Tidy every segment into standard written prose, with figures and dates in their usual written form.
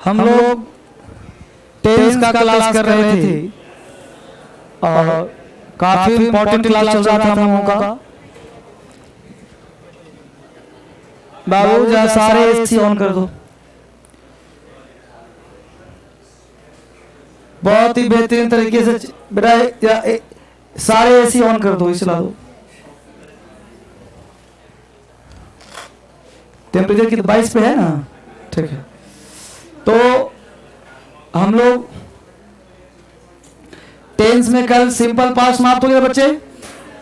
हम लोग टेंस का क्लास कर रहे थे और काफी इम्पोर्टेंट क्लास चल रहा था हम लोगों का। बाबू जरा सारे एसी ऑन कर दो। बहुत ही बेहतरीन तरीके से बेटा सारे एसी ऑन कर दो, चला दो। टेम्परेचर की 22 पे है ना, ठीक है। तो हम लोग टेंस में कल सिंपल पास्ट समाप्त हो गया बच्चे,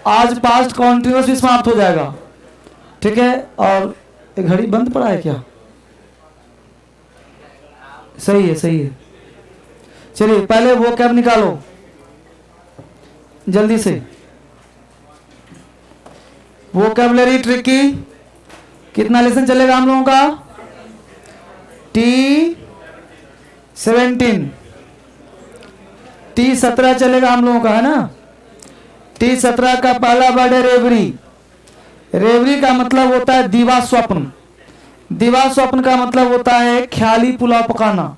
आज पास्ट कॉन्टिन्यूअस भी समाप्त हो जाएगा, ठीक है। और घड़ी बंद पड़ा है क्या? सही है, सही है। चलिए पहले वो कैब निकालो जल्दी से। वो कैबलरी ट्रिकी कितना लेसन चलेगा हम लोगों का? T17 T17 चलेगा हम लोगों का, है ना। T17 का पहला वर्ड है रेवरी। रेवरी का मतलब होता है दीवा स्वप्न। दीवा स्वप्न का मतलब होता है ख्याली पुलाव पकाना,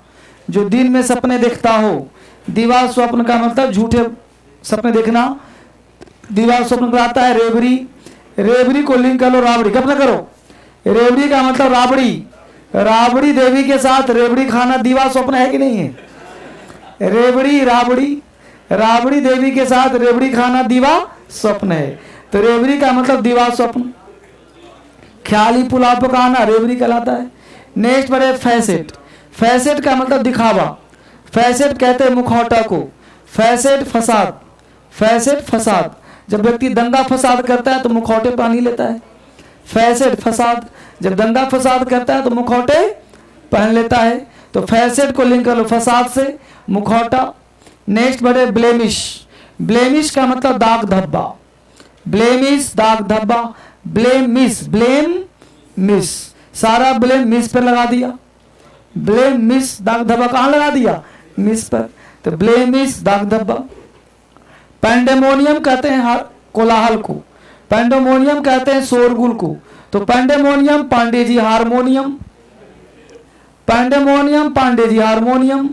जो दिन में सपने देखता हो। दीवा स्वप्न का मतलब झूठे सपने देखना। दीवा स्वप्न का आता है रेवरी। रेवरी को लिंक कर लो राबड़ी, कब ना करो। रेवड़ी का मतलब राबड़ी। राबड़ी देवी के साथ रेवड़ी खाना दीवा स्वप्न है कि नहीं है? रेवड़ी राबड़ी, राबड़ी देवी के साथ रेवड़ी खाना दीवा स्वप्न है। तो रेवड़ी का मतलब दीवा स्वप्न। ख्याली पुलाव पकाना रेवड़ी कहलाता है। नेक्स्ट पर है फैसेट। फैसेट का मतलब दिखावा। फैसेट कहते हैं मुखौटा को। फैसेट फसाद। फैसेट फसाद, जब व्यक्ति दंगा फसाद करता है तो मुखौटे पानी लेता है। फैसेट फसाद, जब दंगा फसाद करता है तो मुखौटे पहन लेता है। तो फैसेट को लिंक कर लो फसाद से, मुखौटा। नेक्स्ट बढ़े ब्लेमिश। ब्लेमिश का मतलब दाग धब्बा। ब्लेमिश दाग धब्बा। ब्लेम मिस, ब्लेम मिस, सारा ब्लेम मिस पर लगा दिया। ब्लेम मिस दाग धब्बा कहां लगा दिया? मिस पर। तो ब्लेम मिस दाग धब्बा। पैंडेमोनियम कहते हैं कोलाहल को। पैंडेमोनियम कहते हैं शोरगुल को। तो pandemonium Pandey ji harmonium. Pandemonium Pandey ji harmonium.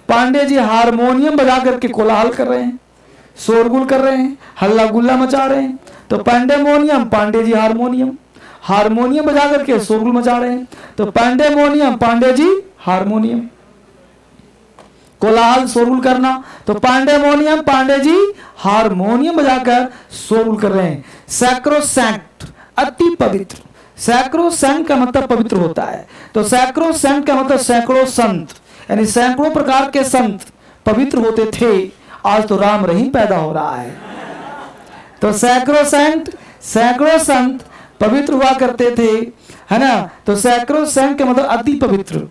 Pandey ji harmonium बजा करके कोलाहल कर रहे हैं, शोरगुल कर रहे हैं, हल्ला गुल्ला मचा रहे हैं। तो pandemonium Pandey ji harmonium, harmonium बजा करके शोरगुल मचा रहे हैं। तो पैंडेमोनियम पांडे जी हारमोनियम, कोलाहल शोरगुल करना। तो पैंडेमोनियम पांडे जी हारमोनियम बजाकर शोरगुल कर रहे हैं। सैक्रोसैंक्ट अति पवित्र। सैक्रोसैंक्ट का मतलब पवित्र होता है। तो सैक्रोसैंक्ट का मतलब सैकड़ों संत, यानी सैकड़ों प्रकार के संत पवित्र होते थे। आज तो राम रहीम पैदा हो रहा है। तो सैक्रोसैंक्ट, सैकड़ों संत पवित्र हुआ करते थे, है ना। तो सैक्रोसैंक्ट का मतलब अति पवित्र।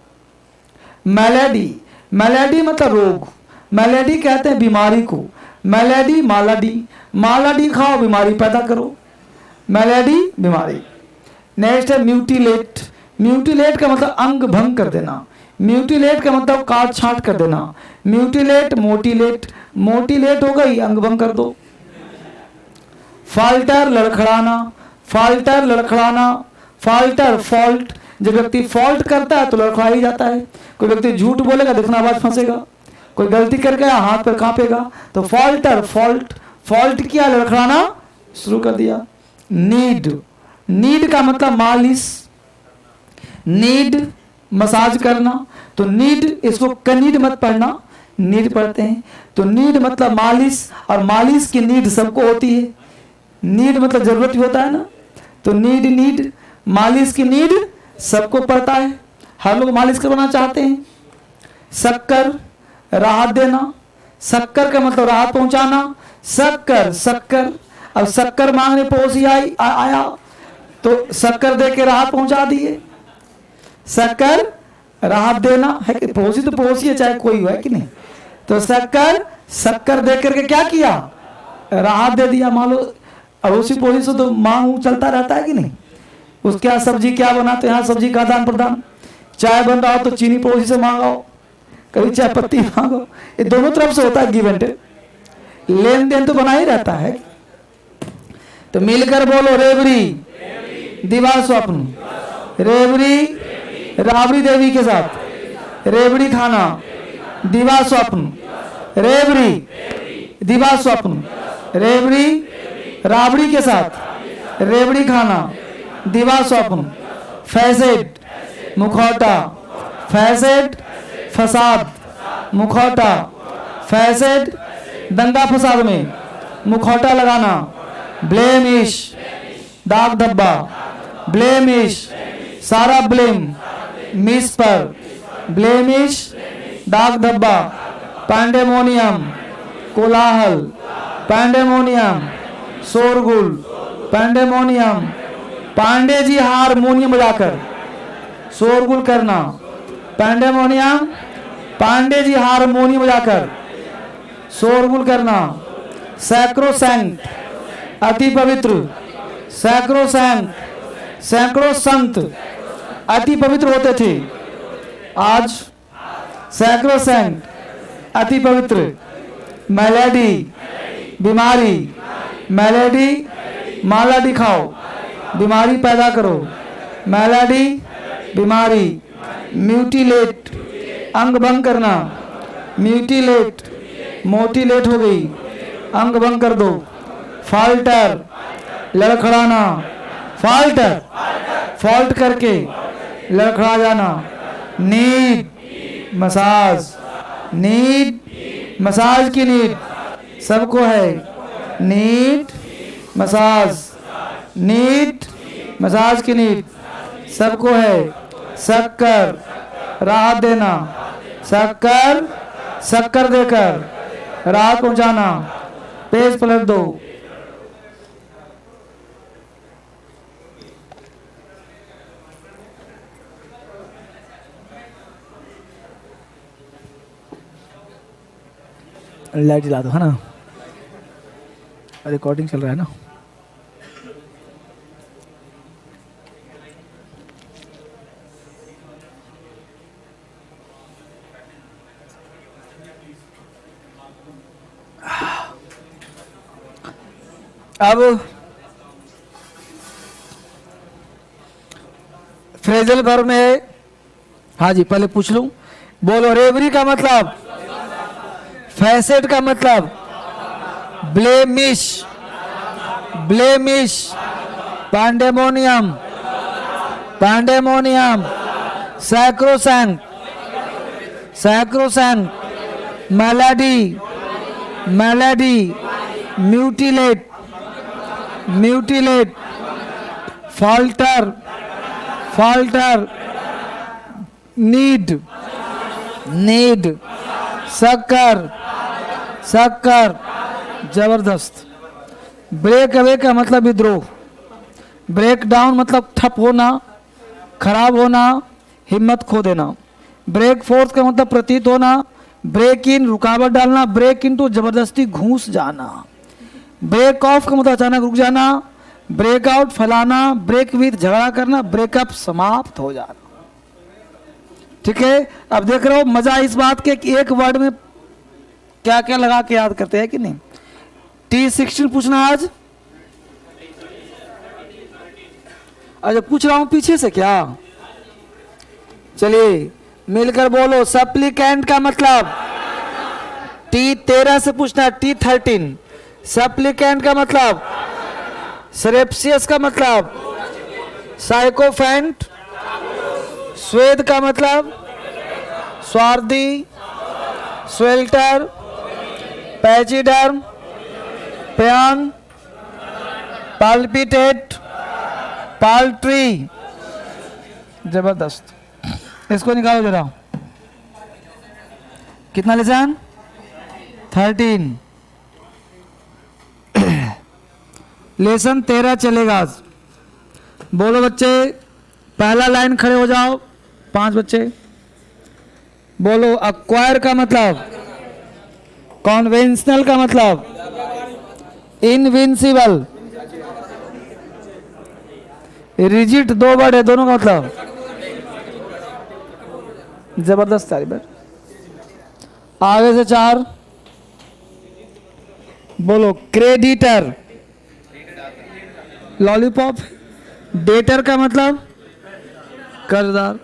मैलेडी, मैलेडी मतलब रोग। मैलेडी कहते हैं बीमारी को। मैलेडी मालाडी, मालाडी खाओ बीमारी पैदा करो। मैलेडी बीमारी। नेक्स्ट है म्यूटिलेट। म्यूटिलेट का मतलब अंग भंग कर देना। म्यूटिलेट का मतलब काट छांट कर देना। म्यूटिलेट मोटिलेट, मोटिलेट हो गई अंग भंग कर दो। फाल्टर लड़खड़ाना, फाल्टर लड़खड़ाना। फाल्टर फॉल्ट, जब व्यक्ति फॉल्ट करता है तो लड़खड़ा ही जाता है। कोई व्यक्ति झूठ बोलेगा देखना आवाज फंसेगा, कोई गलती कर गया हाथ पर कांपेगा। तो फॉल्टर फॉल्ट, फॉल्ट किया लड़खड़ाना शुरू कर दिया। नीड, नीड का मतलब मालिश। नीड मसाज करना। तो नीड, इसको कनीड मत पढ़ना, नीड पढ़ते हैं। तो नीड मतलब मालिश, और मालिश की नीड सबको होती है। नीड मतलब जरूरत भी होता है ना। तो नीड, नीड मालिश की नीड सबको पड़ता है, हर लोग मालिश करवाना चाहते हैं। शक्कर राहत देना। शक्कर का मतलब राहत पहुंचाना। शक्कर, शक्कर, अब शक्कर मांगने पड़ोसी आया तो शक्कर दे के राहत पहुंचा दिए। शक्कर राहत देना है कि पड़ोसी तो पड़ोसी है चाहे कोई हो, है कि नहीं। तो शक्कर, शक्कर दे करके क्या किया? राहत दे दिया। मान लो अड़ोसी पड़ोसी से तो मांग चलता रहता है कि नहीं। उसके यहाँ सब्जी क्या बनाते हैं, यहाँ सब्जी का आदान प्रदान। चाय बन रहा हो तो चीनी पड़ोसी से मांगो, कभी चाय पत्ती मांगो। ये दोनों तरफ से होता है गिव एंड टेक, लेन देन तो बना ही रहता है। तो मिलकर बोलो रेवड़ी, दीवा स्वप्न। रेवड़ी राबड़ी देवी के साथ रेवड़ी खाना, दिवा स्वप्न, रेवड़ी, दिवा स्वप्न, रेवड़ी, राबड़ी के साथ, रेवड़ी खाना, दिवा स्वप्न, फैसेड, मुखौटा, फैसेड, फसाद, मुखौटा, फैसेड, दंगा फसाद में मुखौटा लगाना, ब्लेमिश, दाग धब्बा, ब्लेमिश, सारा ब्लेम मिस पर, ब्लेमिश, दाग धब्बा, पैंडेमोनियम, कोलाहल, पैंडेमोनियम, शोरगुल, पैंडेमोनियम, पांडे जी हारमोनियम बजाकर शोरगुल करना, पैंडेमोनियम, पांडे जी हारमोनियम बजाकर शोरगुल करना, सैक्रोसैंक्ट, अति पवित्र, सैक्रोसैंक्ट, सैकड़ों संत अति पवित्र होते थे, आज सैक्रोसैंक्ट, अति पवित्र, मेलेडी, बीमारी, मेलेडी, माला दिखाओ, बीमारी पैदा करो, मेलेडी, बीमारी, म्यूटिलेट, अंग भंग करना, म्यूटिलेट, मोटिलेट हो गई, अंग भंग कर दो, फाल्टर, लड़खड़ाना, फाल्टर, फॉल्ट करके लड़खड़ा जाना, नीड, मसाज, नीड, मसाज की नीड सबको है, नीड, मसाज, नीड, मसाज की नीड सबको है, शक्कर, राहत देना, शक्कर, शक्कर देकर राहत पहुंचाना, पेज पलट दो, लाइट जला दो, है ना, रिकॉर्डिंग चल रहा है ना। अब फ्रेजल वर्ब में, हाँ जी पहले पूछ लूं, बोलो, रेवरी का मतलब, फैसेट का मतलब, blemish, blemish, pandemonium, pandemonium, sacrosanct, sacrosanct, melody, melody, mutilate, mutilate, falter, falter, need, need, शक्कर, शक्कर, जबरदस्त। ब्रेक अवे का मतलब विद्रोह, ब्रेक डाउन मतलब ठप होना, खराब होना, हिम्मत खो देना। ब्रेक फोर्थ का मतलब प्रतीत होना, ब्रेक इन रुकावट डालना, ब्रेक इन टू जबरदस्ती घुस जाना। ब्रेक ऑफ का मतलब अचानक रुक जाना, ब्रेक आउट फैलाना, ब्रेक विथ झगड़ा करना, ब्रेकअप समाप्त हो जाना। ठीक है, अब देख रहे हो मजा इस बात के कि एक वर्ड में क्या क्या लगा के याद करते हैं कि नहीं। T16 पूछना आज, अच्छा पूछ रहा हूं पीछे से क्या, चलिए मिलकर बोलो। सप्लीकेंट का मतलब, T13 से पूछना, T13। सप्लीकेंट का मतलब, सरेप्सियस का मतलब, साइकोफेंट। स्वेद का मतलब, स्वार्थी, स्वेल्टर, पैचिडर्म, प्यान, पाल्पिटेट, पाल्ट्री। जबरदस्त, इसको निकालो जरा। कितना लेसन? 13। लेसन 13 चलेगा आज। बोलो बच्चे, पहला लाइन खड़े हो जाओ, 5 बच्चे। बोलो, अक्वायर का मतलब, कॉन्वेंशनल का मतलब, इनविंसिबल, रिजिड, 2 वर्ड है दोनों का मतलब। जबरदस्त तारीफ। आगे से 4 बोलो। Creditor, lollipop. डेटर का मतलब कर्जदार।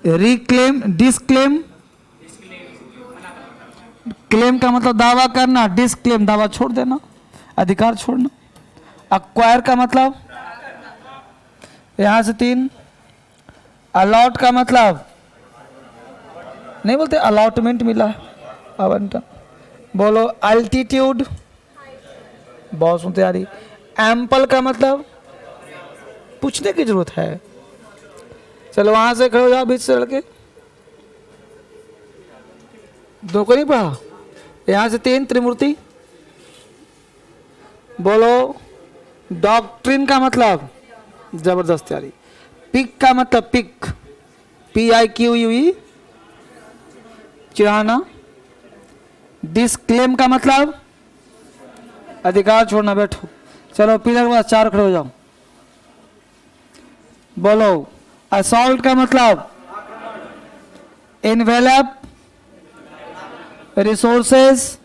रिक्लेम, डिस्क्लेम, क्लेम का मतलब दावा करना, डिस्क्लेम दावा छोड़ देना, अधिकार छोड़ना। अक्वायर का मतलब यहां से 3। अलॉट का मतलब नहीं बोलते अलॉटमेंट मिला, आवंटन। बोलो अल्टीट्यूड, बहुत सुनते आ रही। एम्पल का मतलब पूछने की जरूरत है। चलो वहां से खड़े हो जाओ, बीच से लड़के। दो को नहीं पढ़ा, यहां से 3। त्रिमूर्ति। बोलो डॉक्ट्रिन का मतलब जबरदस्त यारी। पिक का मतलब पिक, PIQUE, चिढ़ाना। डिस्क्लेम का मतलब अधिकार छोड़ना। बैठो, चलो पिलर के बाद 4 खड़े हो जाओ। बोलो असॉल्ट का मतलब इन्वेलप, रिसोर्सेस,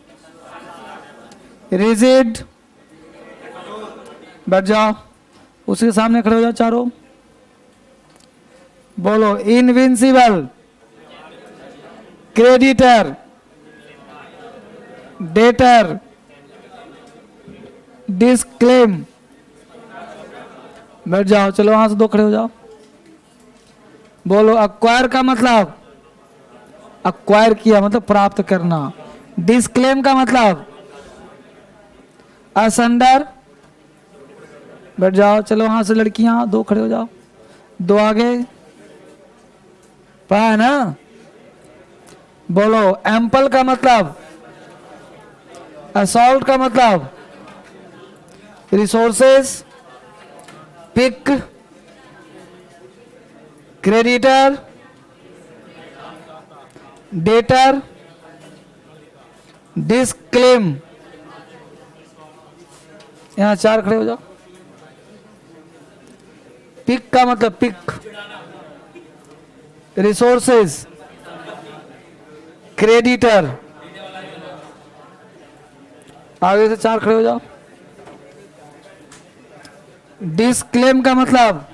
रिजिड। बैठ जाओ, उसके सामने खड़े हो जाओ चारों। बोलो इनविंसिबल, क्रेडिटर, डेटर, डिस्क्लेम। बैठ जाओ, चलो वहां से 2 खड़े हो जाओ। बोलो अक्वायर का मतलब अक्वायर किया मतलब प्राप्त करना। डिस्क्लेम का मतलब असंडर। बैठ जाओ, चलो वहां से लड़कियां 2 खड़े हो जाओ। 2 आगे, पढ़ा है ना। बोलो एम्पल का मतलब, असॉल्ट का मतलब रिसोर्सेस, पिक, क्रेडिटर, डेटर, डिस्क्लेम। यहां 4 खड़े हो जाओ। पिक का मतलब पिक, रिसोर्सेस, क्रेडिटर। आगे से 4 खड़े हो जाओ। डिस्क्लेम का मतलब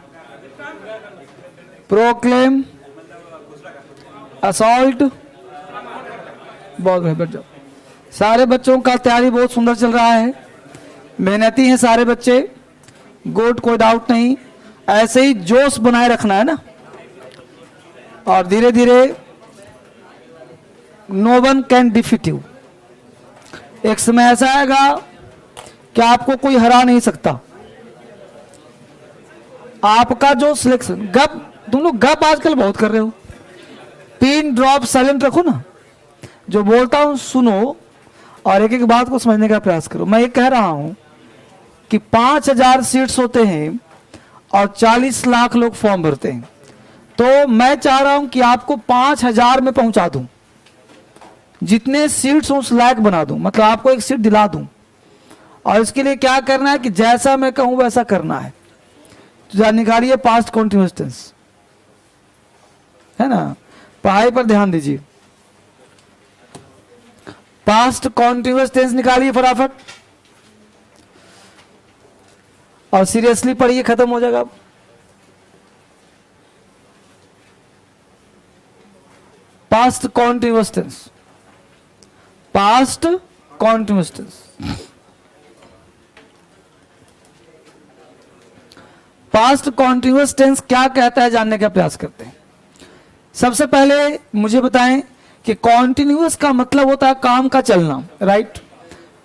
प्रोक्लेम, असॉल्ट। बहुत बैठ जाओ। सारे बच्चों का तैयारी बहुत सुंदर चल रहा है, मेहनती हैं सारे बच्चे, गुड, कोई डाउट नहीं। ऐसे ही जोश बनाए रखना है ना, और धीरे धीरे no one can defeat you. एक समय ऐसा आएगा कि आपको कोई हरा नहीं सकता। आपका जो सिलेक्शन, गप तुम लोग गप आजकल बहुत कर रहे हो। पिन ड्रॉप साइलेंट रखो ना, जो बोलता हूं सुनो और एक एक बात को समझने का प्रयास करो। मैं ये कह रहा हूं कि 5000 सीट्स होते हैं और 40 लाख लोग फॉर्म भरते हैं, तो मैं चाह रहा हूं कि आपको 5000 में पहुंचा दूं, जितने सीट्स उस लायक बना दूं, मतलब आपको एक सीट दिला दूं। और इसके लिए क्या करना है कि जैसा मैं कहूं वैसा करना है। तो निकालिए पास्ट कॉन्टिन्यूअस टेंस, है ना। पढ़ाई पर ध्यान दीजिए। पास्ट कॉन्टिन्यूअस टेंस निकालिए फटाफट, और सीरियसली पढ़िए, खत्म हो जाएगा। Past continuous tense, past continuous tense. Past continuous tense क्या कहता है जानने का प्रयास करते हैं। सबसे पहले मुझे बताएं कि कॉन्टिन्यूअस का मतलब होता है काम का चलना, राइट।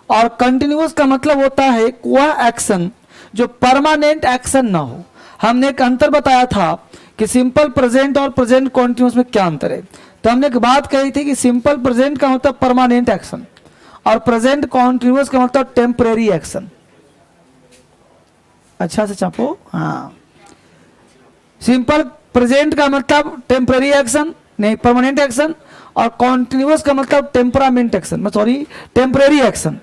और कंटिन्यूअस का मतलब होता है वह एक्शन जो परमानेंट एक्शन ना हो। हमने एक अंतर बताया था कि सिंपल प्रेजेंट और प्रेजेंट कॉन्टिन्यूअस में क्या अंतर है। तो हमने एक बात कही थी कि सिंपल प्रेजेंट का मतलब परमानेंट एक्शन और प्रेजेंट कॉन्टिन्यूअस का मतलब टेम्परेरी एक्शन। अच्छा से चापो, हाँ। सिंपल प्रेजेंट का मतलब टेम्परेरी एक्शन, नहीं परमानेंट एक्शन, और कॉन्टिन्यूअस का मतलब temperament action, sorry temporary action.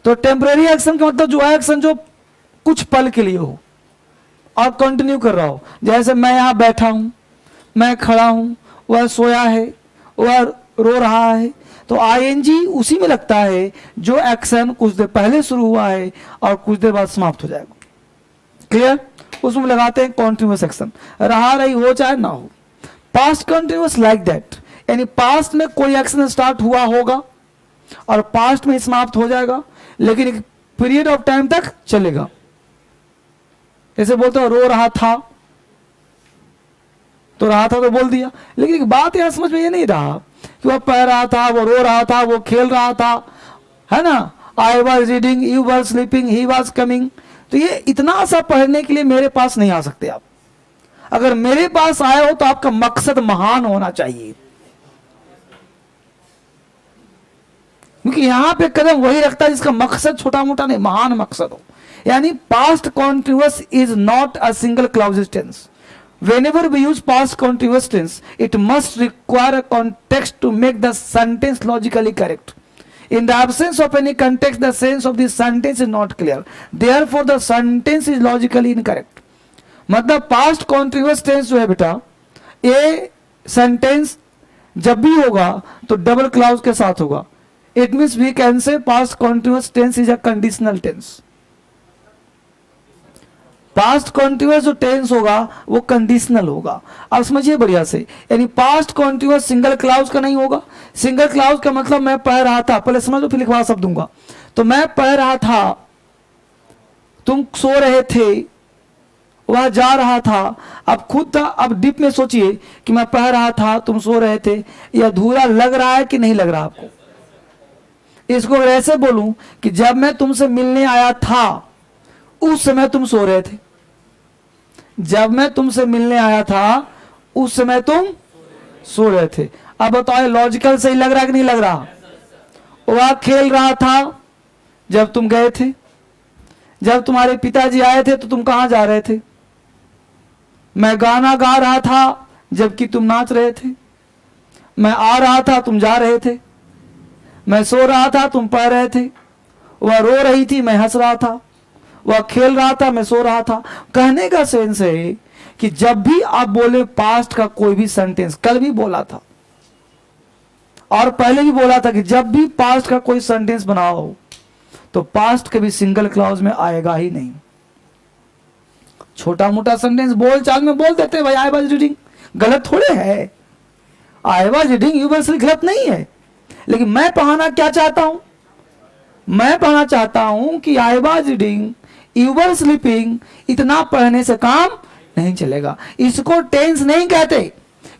तो टेम्परेरी एक्शन का मतलब जो है एक्शन जो कुछ पल के लिए हो और कंटिन्यू कर रहा हो। जैसे मैं यहां बैठा हूं, मैं खड़ा हूं, वह सोया है, वह रो रहा है, तो आईएनजी उसी में लगता है जो एक्शन कुछ देर पहले शुरू हुआ है और कुछ देर बाद समाप्त हो जाएगा। क्लियर, उसमें लगाते हैं कॉन्टिन्यूअस एक्शन, रहा रही हो चाहे ना हो। पास्ट कंटिन्यूअस लाइक दैट, यानी पास्ट में कोई एक्शन स्टार्ट हुआ होगा और पास्ट में समाप्त हो जाएगा, लेकिन एक पीरियड ऑफ टाइम तक चलेगा। जैसे बोलते हो रो रहा था, तो रहा था तो बोल दिया, लेकिन एक बात यहां समझ में ये नहीं रहा कि वह पढ़ रहा था, वो रो रहा था, वो खेल रहा था, है ना। I was reading, you were sleeping, he was coming. तो ये इतना सा पढ़ने के लिए मेरे पास नहीं आ सकते आप। अगर मेरे पास आए हो तो आपका मकसद महान होना चाहिए, क्योंकि यहां पे कदम वही रखता है जिसका मकसद छोटा मोटा नहीं, महान मकसद हो। यानी past continuous is not a single clause tense. Whenever we use past continuous tense, it must require a context to make the sentence logically correct. In the absence of any context, the sense of the sentence is not clear. Therefore, the sentence is logically incorrect. मतलब past continuous tense जो है बेटा, ये sentence जब भी होगा तो double clause के साथ होगा. It means we can say past continuous tense is a conditional tense. Past continuous जो टेंस होगा वो कंडीशनल होगा। अब समझिए बढ़िया से, यानी पास्ट कॉन्टिन्यूअस सिंगल क्लाउज का नहीं होगा। सिंगल क्लाउज का मतलब मैं पढ़ रहा था, पहले समझ लो फिर लिखवा सब दूंगा। तो मैं पढ़ रहा था, तुम सो रहे थे, वह जा रहा था। अब खुद अब डीप में सोचिए कि मैं पढ़ रहा था, तुम सो रहे थे, यह अधूरा लग रहा है कि नहीं लग रहा आपको? इसको ऐसे बोलूं कि जब मैं तुमसे मिलने आया था उस समय तुम सो रहे थे। जब मैं तुमसे मिलने आया था उस समय तुम सो रहे थे। अब बताओ लॉजिकल सही लग रहा है कि नहीं लग रहा? वह खेल रहा था जब तुम गए थे। जब तुम्हारे पिताजी आए थे तो तुम कहां जा रहे थे? मैं गाना गा रहा था जबकि तुम नाच रहे थे। मैं आ रहा था, तुम जा रहे थे। मैं सो रहा था, तुम पढ़ रहे थे। वह रो रही थी, मैं हंस रहा था। वह खेल रहा था, मैं सो रहा था। कहने का सेंस है कि जब भी आप बोले पास्ट का कोई भी सेंटेंस, कल भी बोला था और पहले भी बोला था कि जब भी पास्ट का कोई सेंटेंस बनाओ तो पास्ट कभी सिंगल क्लॉज में आएगा ही नहीं। छोटा मोटा सेंटेंस बोल चाल में बोल देते हैं, भाई आई वाज रीडिंग, गलत थोड़े है। I was reading you were गलत नहीं है, लेकिन मैं पढ़ाना क्या चाहता हूं? मैं पढ़ना चाहता हूं कि I was reading you were sleeping. इतना पढ़ने से काम नहीं चलेगा। इसको टेंस नहीं कहते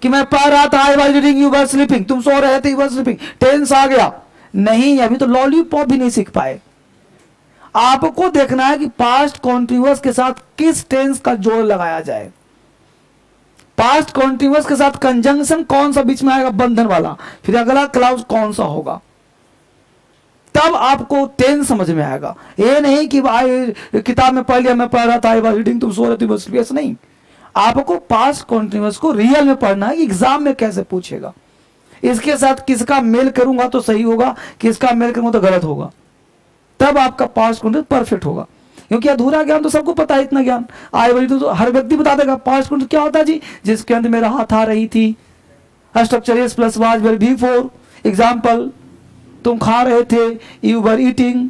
कि मैं पढ़ रहा था, I was reading you were sleeping, तुम सो रहे थे यू वर स्लीपिंग, टेंस आ गया। नहीं, अभी तो लॉलीपॉप भी नहीं सीख पाए। आपको देखना है कि पास्ट कॉन्टिन्यूअस के साथ किस टेंस का जोड़ लगाया जाए। पास्ट कॉन्टिन्यूअस के साथ कंजंक्शन कौन सा बीच में आएगा, बंधन वाला, फिर अगला क्लाउज कौन सा होगा, तब आपको टेंस समझ में आएगा। ये नहीं कि भाई किताब में पढ़ लिया, मैं पढ़ रहा था आई वाज रीडिंग, तुम सो रहे थे बस, ऐसा नहीं। आपको पास्ट कॉन्टिन्यूअस को रियल में पढ़ना है। एग्जाम में कैसे पूछेगा, इसके साथ किसका मेल करूंगा तो सही होगा, किसका मेल करूंगा तो गलत होगा, तब आपका पास्ट कॉन्टिन्यूअस परफेक्ट होगा। क्योंकि अधूरा ज्ञान तो सबको पता है, इतना ज्ञान आई वाज तो हर व्यक्ति बता देगा। पास्ट कॉन्टिन्यूअस क्या होता है जी? जिसके अंदर मेरा हाथ आ रही थी, structure S plus was were before. Example, तुम खा रहे थे, यू वर ईटिंग,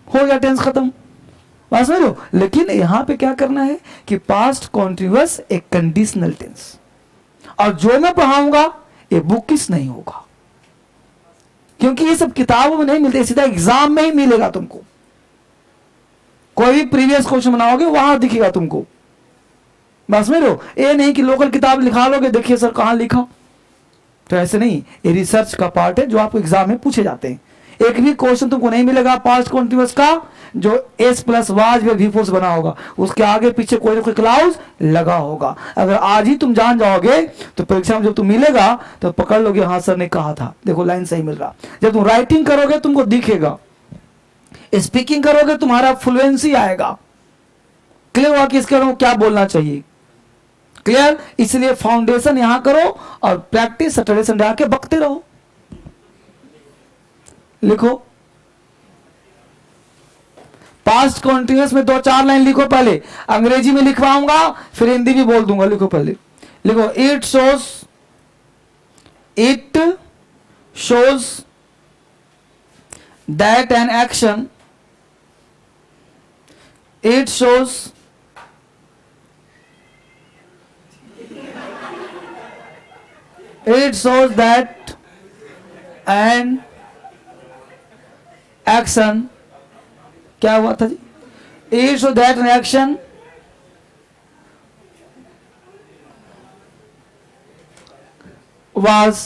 हो गया, टेंस खत्म। बात समझ लो। लेकिन यहां पे क्या करना है कि पास्ट कॉन्टिन्यूअस एक कंडीशनल टेंस, और जो मैं पढ़ाऊंगा ये बुकिश नहीं होगा, क्योंकि ये सब किताबों में नहीं मिलते, सीधा एग्जाम में ही मिलेगा तुमको। कोई भी प्रीवियस क्वेश्चन बनाओगे वहां दिखेगा तुमको। बात समझ लो। ये नहीं कि लोकल किताब लिखा लोगे, देखिए सर कहां लिखा, तो ऐसे नहीं। ये रिसर्च का पार्ट है जो आपको एग्जाम में पूछे जाते हैं। एक भी क्वेश्चन तुमको नहीं मिलेगा पास्ट कॉन्टिन्यूअस का जो S plus was way before से बना होगा, उसके आगे पीछे कोई ना कोई क्लाउज लगा होगा। अगर आज ही तुम जान जाओगे तो परीक्षा में जब तुम मिलेगा तो पकड़ लोगे, हाँ सर ने कहा था, देखो लाइन सही मिल रहा। जब तुम राइटिंग करोगे तुमको दिखेगा, स्पीकिंग करोगे तुम्हारा फ्लुएंसी आएगा, क्लियर हुआ कि इसके क्या बोलना चाहिए, क्लियर। इसलिए फाउंडेशन यहां करो और प्रैक्टिस सैटरडे संडे आके बकते रहो। लिखो पास्ट कॉन्टिन्यूअस में 2-4 लाइन लिखो। पहले अंग्रेजी में लिखवाऊंगा, फिर हिंदी भी बोल दूंगा। लिखो पहले, लिखो it shows that an action, it shows It shows that an action, क्या हुआ था जी? It shows that an action was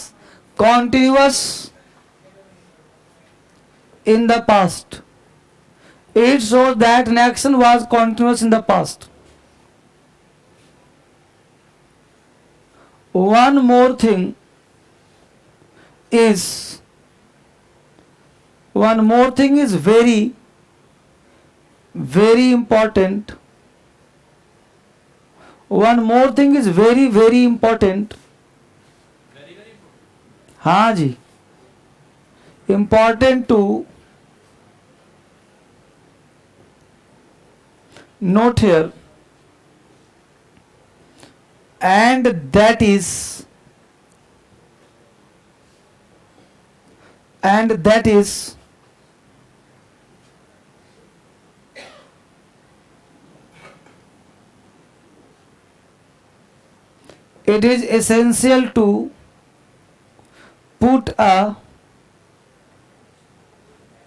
continuous in the past. It shows that an action was continuous in the past. One more thing is very, very important. One more thing is very, very important. हाँ जी, important to note here, and that is it is essential to put a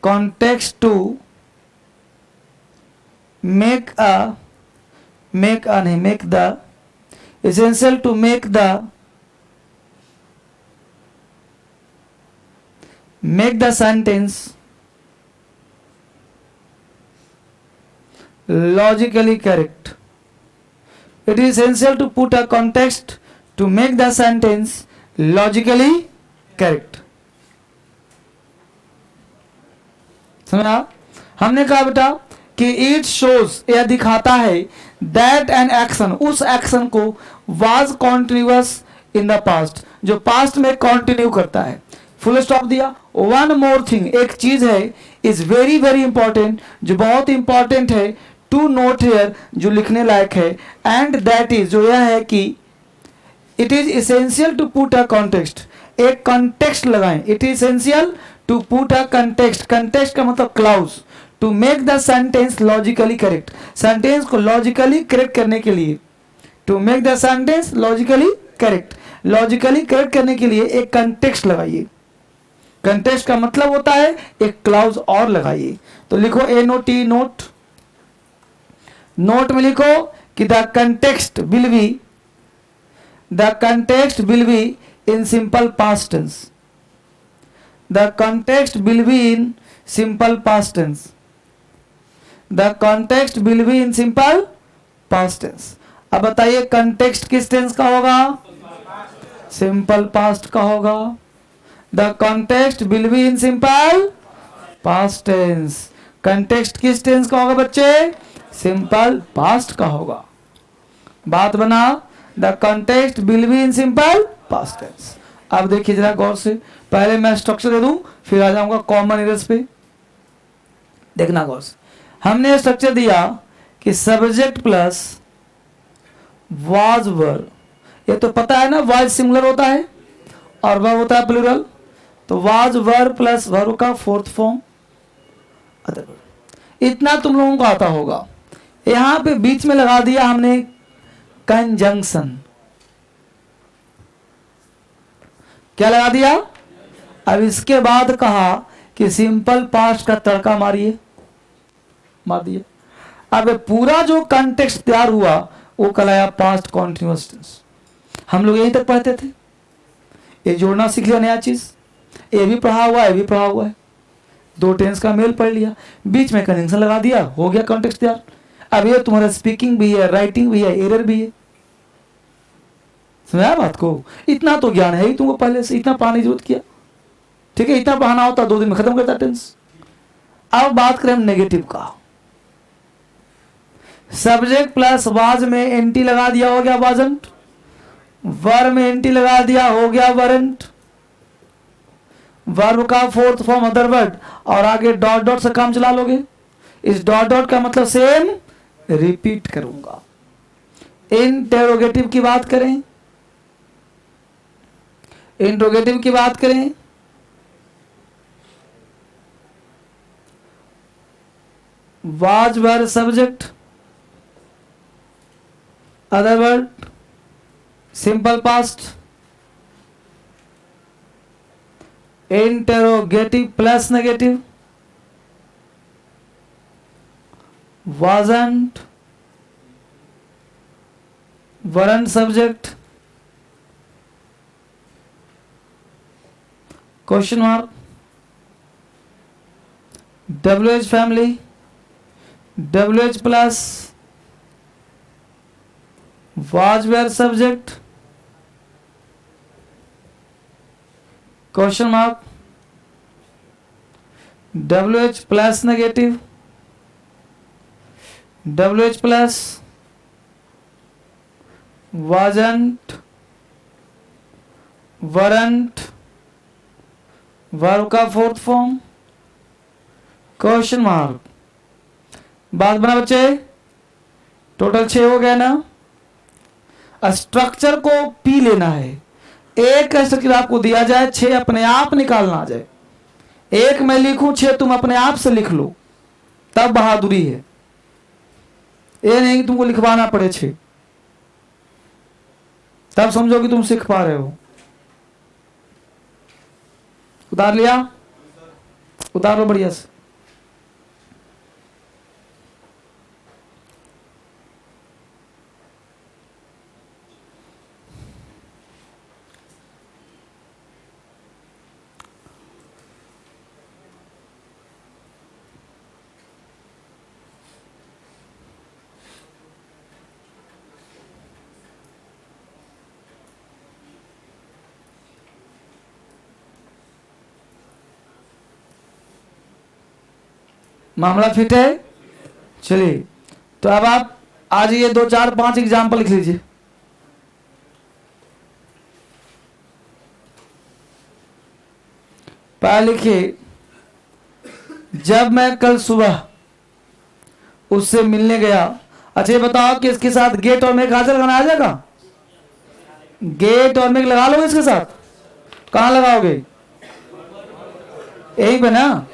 context to make the essential to make the sentence logically correct. It is essential to put a context to make the sentence logically correct. समझा? हमने कहा बेटा कि it shows, यह दिखाता है, that an action, उस action को was continuous in the past, जो पास्ट में कंटिन्यू करता है. फुल स्टॉप दिया. वन मोर थिंग, एक चीज है, इज वेरी वेरी इंपॉर्टेंट, जो बहुत इंपॉर्टेंट है, टू नोट हियर, जो लिखने लायक है, एंड दैट इज, जो यह है कि it is essential to put a context, एक कॉन्टेक्स्ट लगाएं. It is essential to put a context, context का मतलब clause, to make the sentence logically correct, sentence को लॉजिकली करेक्ट करने के लिए, to make the sentence logically correct, logically correct करने के लिए एक कंटेक्स्ट लगाइए. कंटेक्स्ट का मतलब होता है एक क्लाउज और लगाइए. तो लिखो NOT, नोट. नोट में लिखो कि the context will be in simple past tense. The context will be in simple past tense. The context will be in simple past tense. अब बताइए context किस टेंस का होगा? सिंपल पास्ट का होगा. The context will be in simple past tense. context किस tense का होगा बच्चे? सिंपल पास्ट का होगा. बात बना. The context will be in simple past tense. अब देखिए जरा गौर से, पहले मैं स्ट्रक्चर दे दूं, फिर आ जाऊंगा कॉमन एरर्स पे. देखना गौर से. हमने स्ट्रक्चर दिया कि सब्जेक्ट प्लस वाज वर, ये तो पता है ना, वाज सिंगुलर होता है और वर होता है प्लूरल. तो वाज वर प्लस वर्ब का फोर्थ फॉर्म अदर. इतना तुम लोगों को आता होगा. यहां पे बीच में लगा दिया हमने कंजंक्शन. क्या लगा दिया? अब इसके बाद कहा कि सिंपल पास्ट का तड़का मारिए, मार दिया. अब पूरा जो कॉन्टेक्स्ट तैयार हुआ वो कहलाया पास्ट कॉन्टिन्यूअस टेंस. हम लोग यहीं तक पढ़ते थे. ये जोड़ना सीख लिया, नया चीज. ये भी पढ़ा हुआ है, ये भी पढ़ा हुआ है. दो टेंस का मेल पढ़ लिया, बीच में कंजंक्शन लगा दिया, हो गया कॉन्टेक्स्ट तैयार. अब ये तुम्हारा स्पीकिंग भी है, राइटिंग भी है, एरर भी है. समझा बात को? इतना तो ज्ञान है ही तुमको पहले से, इतना पढ़ाने की जरूरत किया. ठीक है, इतना पढ़ाना होता 2 दिन में खत्म करता टेंस. अब बात करें हम नेगेटिव का. सब्जेक्ट प्लस वाज में एनटी लगा दिया, हो गया वाजंट. वर में एनटी लगा दिया, हो गया वरंट. वर्ब का फोर्थ फॉर्म अदर वर्ड, और आगे डॉट डॉट से काम चला लोगे. इस डॉट डॉट का मतलब सेम रिपीट करूंगा. इंटेरोगेटिव की बात करें, इंट्रोगेटिव की बात करें, was were subject, other word, simple past, interrogative plus negative, wasn't, weren't subject, question mark, WH family, WH plus, was were subject, question mark, WH plus negative, WH plus, wasn't, weren't, verb का fourth form, question mark. बात बना बच्चे? Total 6 हो गया ना। Structure को P लेना है। एक स्ट्रक्चर आपको दिया जाए, 6 अपने आप निकालना आ जाए। एक मैं लिखूं, 6 तुम अपने आप से लिख लो, तब बहादुरी है। ये नहीं कि तुमको लिखवाना पड़े 6, तब समझो कि तुम सीख पा रहे हो। उतार लिया? उतार लो बढ़िया से। मामला फिट है? चलिए, तो अब आप आज ये 2 4 5 एग्जाम्पल लिख लीजिए। पहले लिखिए, जब मैं कल सुबह उससे मिलने गया। अच्छा ये बताओ कि इसके साथ गेट और मेक हाजिर लगाना आ जाएगा? गेट और मेक लगा लो इसके साथ। कहां लगाओगे? यही पे ना।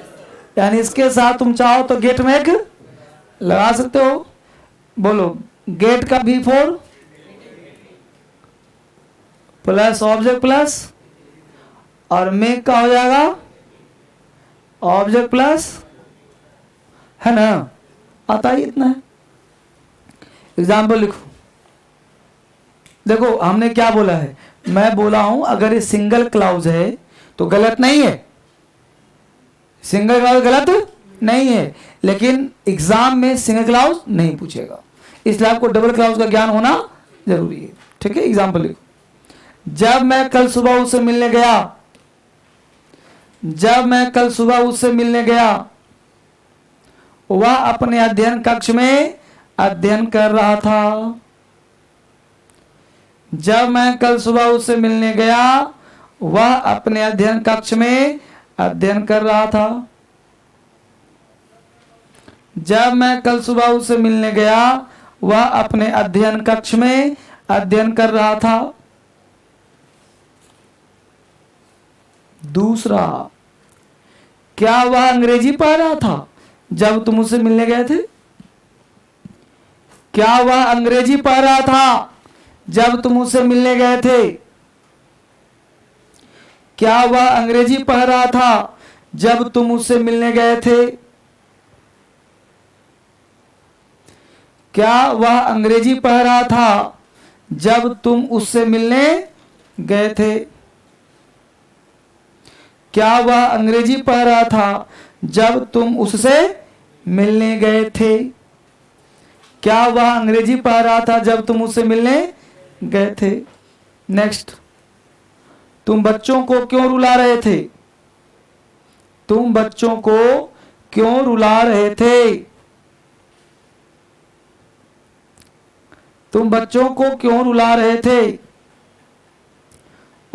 यानी इसके साथ तुम चाहो तो गेट मेक लगा सकते हो। बोलो, गेट का V4 प्लस ऑब्जेक्ट प्लस, और मेक का हो जाएगा ऑब्जेक्ट प्लस, है ना? आता ही इतना है। एग्जाम्पल लिखो। देखो हमने क्या बोला है, मैं बोला हूं अगर ये सिंगल क्लाउज है तो गलत नहीं है। सिंगल क्लाउज गलत नहीं है, लेकिन एग्जाम में सिंगल क्लाउज नहीं पूछेगा, इसलिए आपको डबल क्लाउज का ज्ञान होना जरूरी है। ठीक है, एग्जाम्पल लिखो। जब मैं कल सुबह उससे मिलने गया, जब मैं कल सुबह उससे मिलने गया, वह अपने अध्ययन कक्ष में अध्ययन कर रहा था। जब मैं कल सुबह उससे मिलने गया, वह अपने अध्ययन कक्ष में अध्ययन कर रहा था। जब मैं कल सुबह उससे मिलने गया, वह अपने अध्ययन कक्ष में अध्ययन कर रहा था। दूसरा, क्या वह अंग्रेजी पढ़ रहा था जब तुम उससे मिलने गए थे? क्या वह अंग्रेजी पढ़ रहा था जब तुम उससे मिलने गए थे? क्या वह अंग्रेजी पढ़ रहा था जब तुम उससे मिलने गए थे? क्या वह अंग्रेजी पढ़ रहा था जब तुम उससे मिलने गए थे? क्या वह अंग्रेजी पढ़ रहा था जब तुम उससे मिलने गए थे? क्या वह अंग्रेजी पढ़ रहा था जब तुम उससे मिलने गए थे? नेक्स्ट, तुम बच्चों को क्यों रुला रहे थे? तुम बच्चों को क्यों रुला रहे थे? तुम बच्चों को क्यों रुला रहे थे?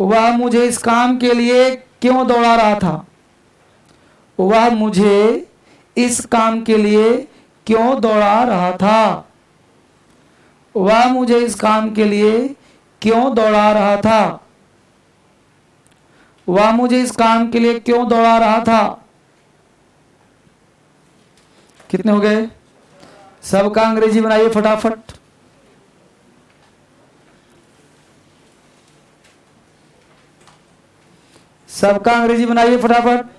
वह मुझे इस काम के लिए क्यों दौड़ा रहा था? वह मुझे इस काम के लिए क्यों दौड़ा रहा था? वह मुझे इस काम के लिए क्यों दौड़ा रहा था? वह मुझे इस काम के लिए क्यों दौड़ा रहा था? कितने हो गए? सबका अंग्रेजी बनाइए फटाफट। सबका अंग्रेजी बनाइए फटाफट।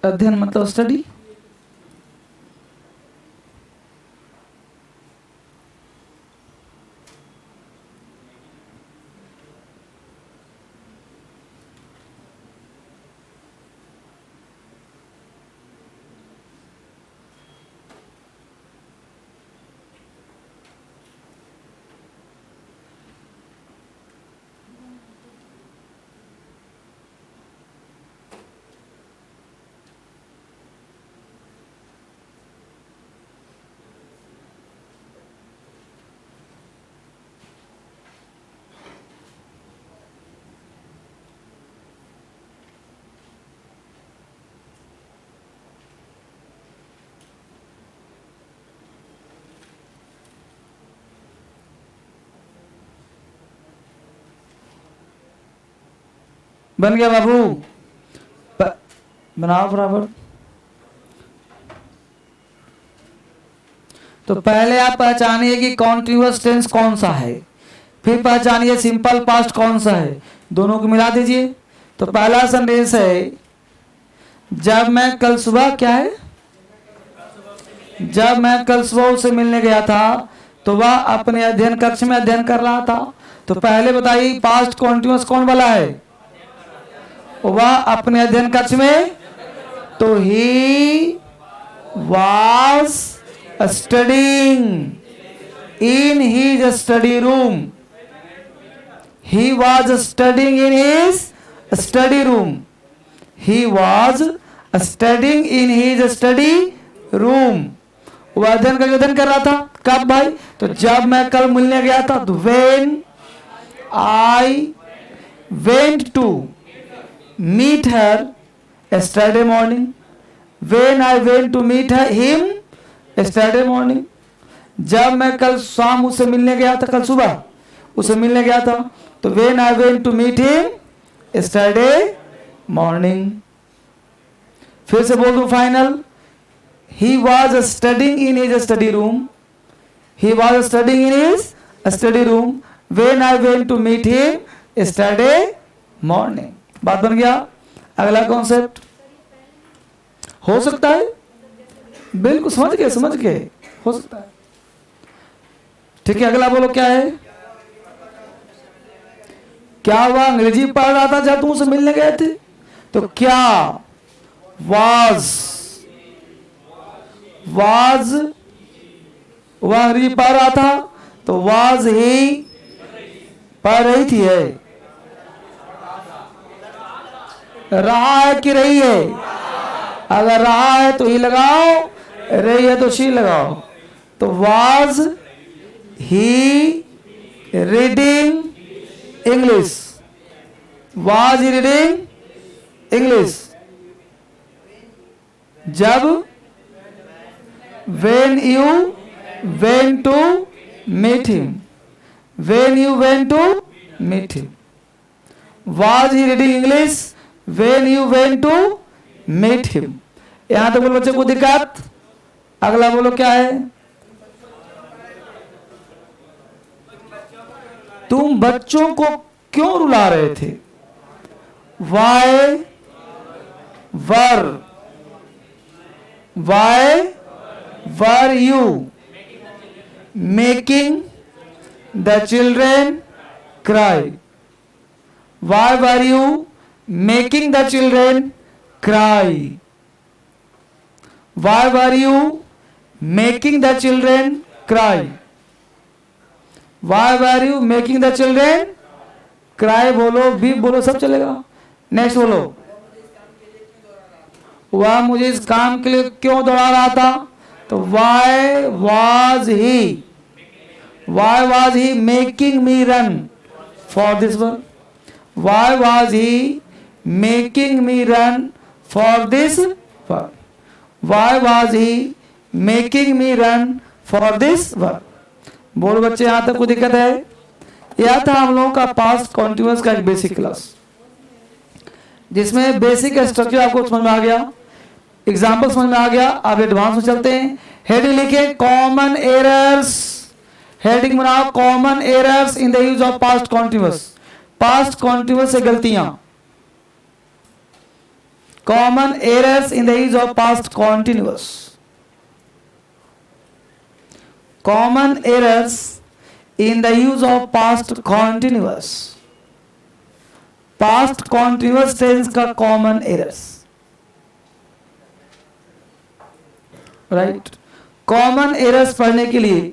अध्ययन मतलब स्टडी। बन गया बाबू? बनाओ बराबर। तो पहले आप पहचानिए कि कॉन्टिन्यूअस टेंस कौन सा है, फिर पहचानिए सिंपल पास्ट कौन सा है, दोनों को मिला दीजिए। तो पहला सेंटेंस है, जब मैं कल सुबह, क्या है, जब मैं कल सुबह उसे मिलने गया था तो वह अपने अध्ययन कक्ष में अध्ययन कर रहा था। तो पहले बताइए पास्ट कॉन्टिन्यूअस कौन वाला है? वह अपने अध्ययन कक्ष में, तो he was studying in his study room. He was studying in his study room. He was studying in his study room. वह अध्ययन कर रहा था। कब भाई? तो जब मैं कल मिलने गया था, तो when I went to meet her yesterday morning. When I went to meet him yesterday morning. जब मैं कल शाम उसे मिलने गया था, कल सुबह उसे मिलने गया था, तो when I went to meet him yesterday morning. फिर से बोल दूं final. He was studying in his study room. He was studying in his study room when I went to meet him yesterday morning. बात बन गया। अगला concept हो सकता है, बिल्कुल समझ गए हो सकता है। ठीक है, अगला बोलो क्या है? क्या वह अंग्रेजी पढ़ रहा था जब तुम उसे मिलने गए थे? तो क्या वाज वह अंग्रेजी पढ़ रहा था? तो वाज ही पढ़ रही थी है? रहा है कि रही है? अगर रहा है तो ही लगाओ, रही है तो शी लगाओ। तो was he reading English? Was he reading English जब when you went to meet him? when you went to meet him. was he reading English when you went to meet him? यहां तक बोलो बच्चों को दिक्कत। अगला बोलो क्या है? तुम बच्चों को क्यों रुला रहे थे? why were you making the children cry? Why were you making the children cry? Why were you making the children cry? Why were you making the children cry बोलो, बीप बोलो, सब चलेगा। नेक्स्ट बोलो, वह मुझे इस काम के लिए क्यों दौड़ा रहा था, तो why was he making me run for this work, why was he making me run for this work, why was he making me run for this work. बोलो बच्चे, यहां तक कोई दिक्कत है? यह था हम लोगों का पास्ट कॉन्टिन्यूअस का एक बेसिक क्लास, जिसमें बेसिक स्ट्रक्चर आपको समझ में आ गया, एग्जाम्पल समझ में आ गया। अब एडवांस में चलते हैं। हेडिंग लिखे कॉमन एरर्स, हेडिंग बनाओ common errors in the use of past continuous. Past continuous से गलतियां, common errors in the use of past continuous, common errors in the use of past continuous, past continuous tense का common errors, right? common errors पढ़ने के लिए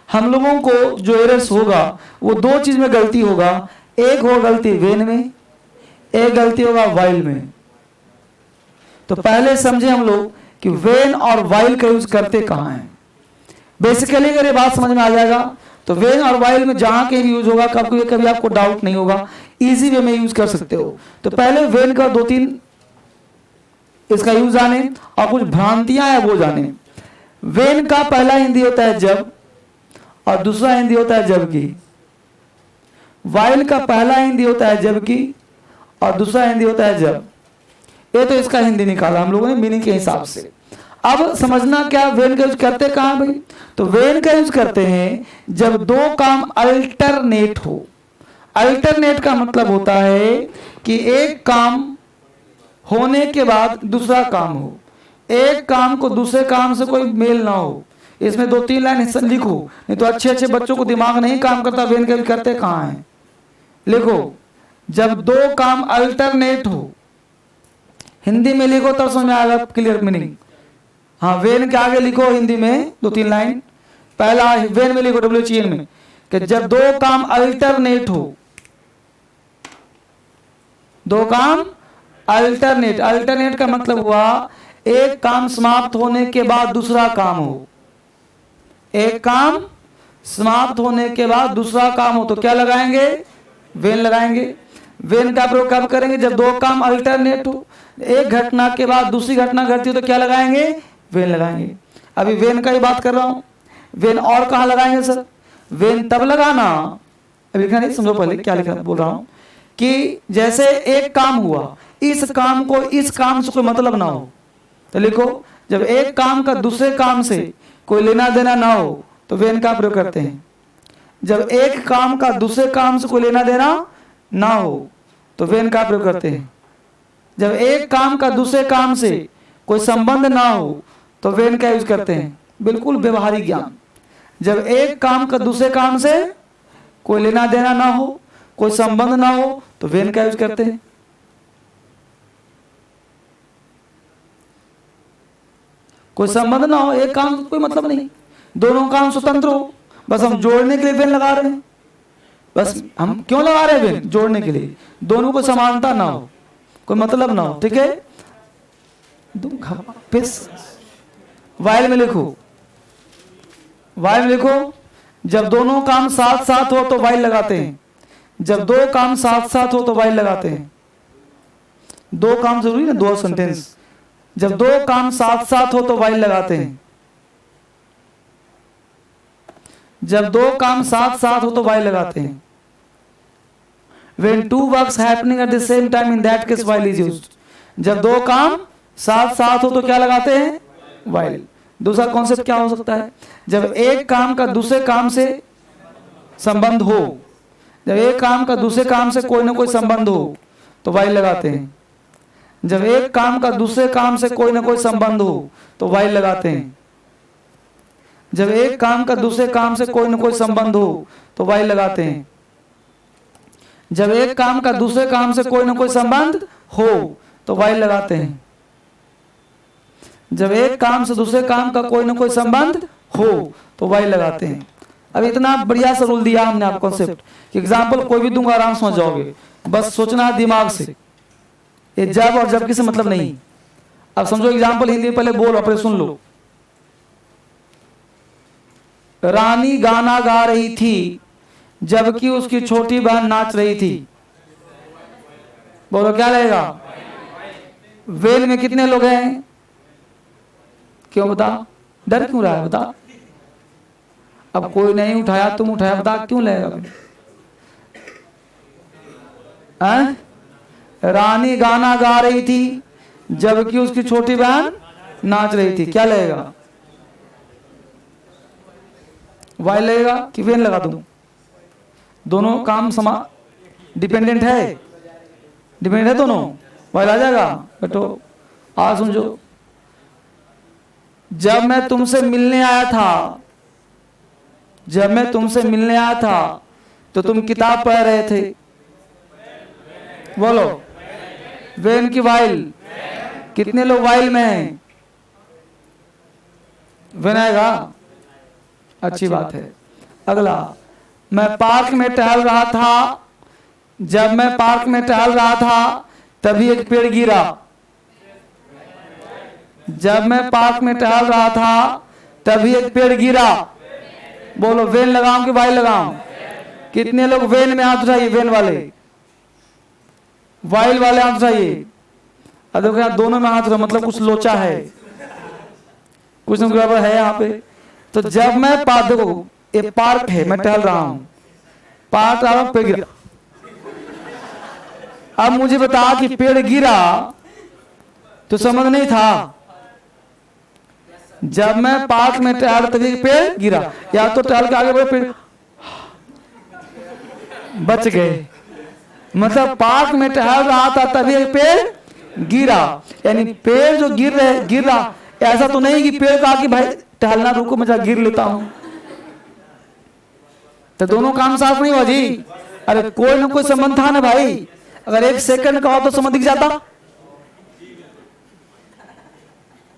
हम लोगों को जो errors होगा वो दो चीज में गलती होगा, एक हो गलती when में, एक गलती होगा while में। तो पहले समझे हम लोग कि when और while का यूज करते कहां हैं। बेसिकली अगर ये बात समझ में आ जाएगा तो वेन और वाइल में जहां कहीं यूज होगा कभी आपको डाउट नहीं होगा, इजी वे में यूज कर सकते हो। तो पहले वेन का दो तीन इसका यूज जाने और कुछ भ्रांतियां हैं वो जाने। वेन का पहला हिंदी होता है जब और दूसरा हिंदी होता है जबकि। वाइल का पहला हिंदी होता है जबकि और दूसरा हिंदी होता है जब। ये तो इसका हिंदी निकाला हम लोगों ने मीनिंग के हिसाब से। अब समझना क्या वेन का यूज करते कहां भाई, तो वेन का यूज करते हैं जब दो काम अल्टरनेट हो। अल्टरनेट का मतलब होता है कि एक काम होने के बाद दूसरा काम हो, एक काम को दूसरे काम से कोई मेल ना हो। इसमें दो तीन लाइन हिस्सा लिखो, नहीं तो अच्छे अच्छे बच्चों को दिमाग नहीं काम करता वेन का यूज करते कहां है। लिखो, जब दो काम अल्टरनेट हो, हिंदी में लिखो तब समझ में आएगा क्लियर मीनिंग। हाँ, वेन के आगे लिखो हिंदी में दो तीन लाइन। पहला वेन में लिखो WHEN में कि जब दो काम अल्टरनेट हो, दो काम अल्टरनेट। अल्टरनेट का मतलब हुआ एक काम समाप्त होने के बाद दूसरा काम हो, एक काम समाप्त होने के बाद दूसरा काम हो तो क्या लगाएंगे, वेन लगाएंगे। वेन का प्रयोग कब करेंगे, जब दो काम अल्टरनेट हो, एक घटना के बाद दूसरी घटना घटती हो तो क्या लगाएंगे, वेन लगाएंगे। अभी वेन का ही बात कर रहा हूं, वेन और कहां लगाएंगे सर, वेन तब लगाना, अभी लिखना नहीं, समझो पहले क्या लिखा बोल रहा हूं, कि जैसे एक काम हुआ, इस काम को इस काम से कोई मतलब ना हो, तो लिखो जब एक काम का दूसरे काम से कोई लेना देना ना हो तो वेन का प्रयोग करते हैं। जब एक काम का दूसरे काम से कोई लेना देना ना हो तो वेन का प्रयोग करते हैं। जब एक काम का दूसरे काम से कोई संबंध ना हो तो वेन का यूज करते हैं। बिल्कुल व्यवहारिक ज्ञान। जब एक काम का दूसरे काम से कोई लेना देना ना हो, कोई संबंध ना हो तो वेन का यूज करते हैं। कोई संबंध ना हो, एक काम कोई मतलब नहीं, दोनों काम स्वतंत्र हो, बस हम जोड़ने के लिए वेन लगा रहे हैं। बस हम क्यों लगा रहे हैं वेन, जोड़ने के लिए, दोनों को समानता ना हो, कोई मतलब ना हो, ठीक है। वाइल में लिखो, वाइल में लिखो, जब दोनों काम साथ साथ हो तो वाइल लगाते हैं। जब दो काम साथ साथ हो तो वाइल लगाते हैं। दो काम जरूरी ना, दो सेंटेंस। जब दो काम साथ साथ हो तो वाइल लगाते हैं। जब दो काम साथ साथ हो तो वाइल लगाते हैं। When two works happening at the same time, in that case while is used. जब दो काम साथ साथ हो तो क्या लगाते हैं, while। दूसरा कॉन्सेप्ट क्या हो सकता है, जब एक काम का दूसरे काम से संबंध हो, जब एक काम का दूसरे काम से कोई ना कोई संबंध हो तो while लगाते हैं। जब एक काम का दूसरे काम से कोई ना कोई संबंध हो तो while लगाते हैं। जब एक काम का दूसरे काम से कोई ना कोई संबंध हो तो while लगाते हैं। जब एक काम का दूसरे काम से कोई ना कोई संबंध हो तो while लगाते हैं। जब एक काम से दूसरे काम का कोई ना कोई संबंध हो तो while लगाते हैं। अब इतना बढ़िया सा रूल दिया हमने आपको कॉन्सेप्ट कि एग्जाम्पल कोई भी दूंगा आराम समझ जाओगे, बस सोचना है दिमाग से, ये जब और जबकि से मतलब नहीं। अब समझो एग्जाम्पल हिंदी में पहले बोलो फिर सुन लो। रानी गाना गा रही थी जबकि उसकी छोटी बहन नाच रही थी। बोलो क्या लगेगा? वेल में कितने लोग हैं? क्यों बता? डर क्यों रहा है बता? अब कोई नहीं उठाया, तुम उठाया, बता क्यों लगेगा? रानी गाना गा रही थी जबकि उसकी छोटी बहन नाच रही थी, क्या लगेगा? वाई लगेगा कि वेन लगा दूं? दोनों काम समा डिपेंडेंट है, डिपेंडेंट है दोनों। वाई आ जाएगा बेटो। आज समझो, जब मैं तुमसे मिलने आया था, जब मैं तुमसे मिलने आया था तो तुम किताब पढ़ रहे थे। बोलो वेन की वाइल। कितने लोग वाइल में हैं? वेन आएगा, अच्छी बात है। अगला, मैं पार्क में टहल रहा था, जब मैं पार्क में टहल रहा था तभी एक पेड़ गिरा। जब मैं पार्क में टहल रहा था तभी एक पेड़ गिरा। बोलो वेन लगाऊं कि वाइल लगाऊं? कितने लोग वेन में हाथ उठाइए, वेन वाले। वाइल वाले हाथ उठाइए। अब देखो यहाँ दोनों में हाथ उठा, मतलब कुछ लोचा है, कुछ न गड़बड़ है यहाँ पे। तो जब मैं देखो ये पार्क है, मैं टहल रहा हूं, पार्क आ रहा हूं, पेड़ गिरा। अब मुझे बता कि पेड़ गिरा तो समझ नहीं था। जब मैं पार्क में टहल तभी पेड़ गिरा, या तो टहल के आगे बढ़े पेड़ बच गए। मतलब पार्क में टहल रहा था तभी एक पेड़ गिरा, यानी पेड़ जो गिर रहा, ऐसा तो नहीं कि पेड़ कहा कि भाई टहलना रुको मैं गिर लेता हूं। तो दोनों काम साफ नहीं हुआ जी। अरे कोई ना कोई संबंध था ना भाई। अगर एक सेकंड का हो तो संबंध दिख जाता।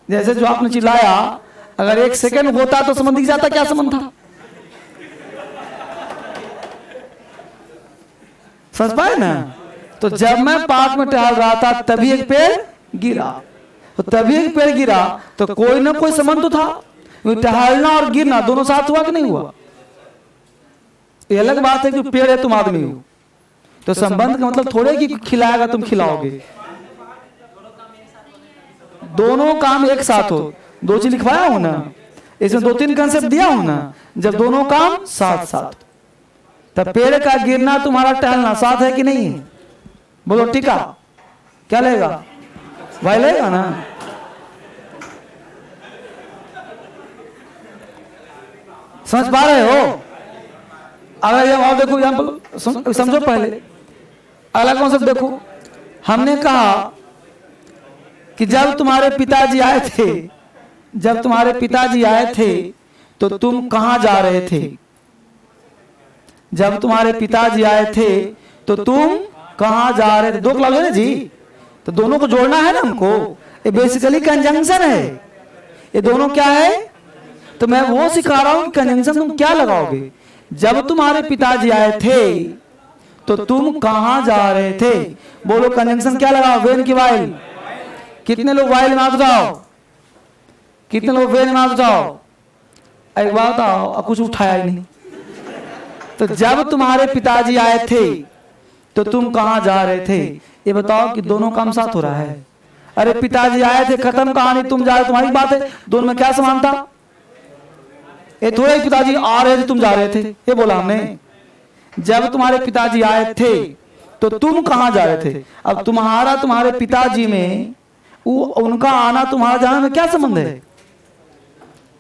जैसे जो आपने चिल्लाया, अगर एक सेकंड होता तो संबंध दिख जाता, क्या संबंध था? समझ पाए ना? तो जब मैं पार्क में टहल रहा था तभी एक पेड़ गिरा, तो तभी एक पेड़ गिरा तो कोई ना कोई संबंध तो था। टहलना और गिरना दोनों साथ हुआ कि नहीं हुआ? ये अलग बात है कि पेड़ है तुम आदमी हो, तो संबंध का मतलब थोड़े कि खिलाएगा तुम खिलाओगे। दोनों काम एक साथ हो। दो चीज लिखवाया हूं ना, इसमें 2-3 कंसेप्ट दिया हूं ना। जब दोनों काम साथ साथ, तब पेड़ का गिरना तुम्हारा टहलना साथ है कि नहीं है? बोलो टीका क्या लेगा? भाई लेगा ना? समझ पा रहे हो? अगर ये और देखो एग्जाम्पल समझो पहले। अगला कॉन्सेप्ट देखो, हमने कहा कि जब तुम्हारे पिताजी आए थे, जब तुम्हारे पिताजी आए थे तो तुम कहां जा रहे थे? जब तुम्हारे पिताजी आए थे तो तुम कहां जा रहे थे? दो क्लॉज है जी, तो दोनों को जोड़ना है ना हमको। ये बेसिकली कंजंक्शन है। ये दोनों क्या है? तो मैं वो सिखा रहा हूं कंजंक्शन तुम क्या लगाओगे। जब तुम्हारे पिताजी आए थे तो तुम कहां जा रहे थे? बोलो कंजंक्शन क्या लगाओ? वेन की वाइल। कितने लोग वाइल में हाथ उठाओ? कितने लोग वेन में हाथ उठाओ? एक बात आओ, कुछ उठाया ही नहीं। तो जब तुम्हारे पिताजी आए थे तो तुम कहां जा रहे थे? ये बताओ कि दोनों काम साथ हो रहा है। अरे पिताजी आए थे, खत्म कहानी, तुम जा रहे, तुम्हारी बात है। दोनों में क्या समानता? ये थोड़े पिताजी आ रहे थे तुम जा रहे थे, ये बोला हमने। जब तुम्हारे पिताजी आए थे तो तुम कहां जा रहे थे? अब तुम्हारा तुम्हारे पिताजी में उनका आना तुम्हारा जाना में क्या संबंध है?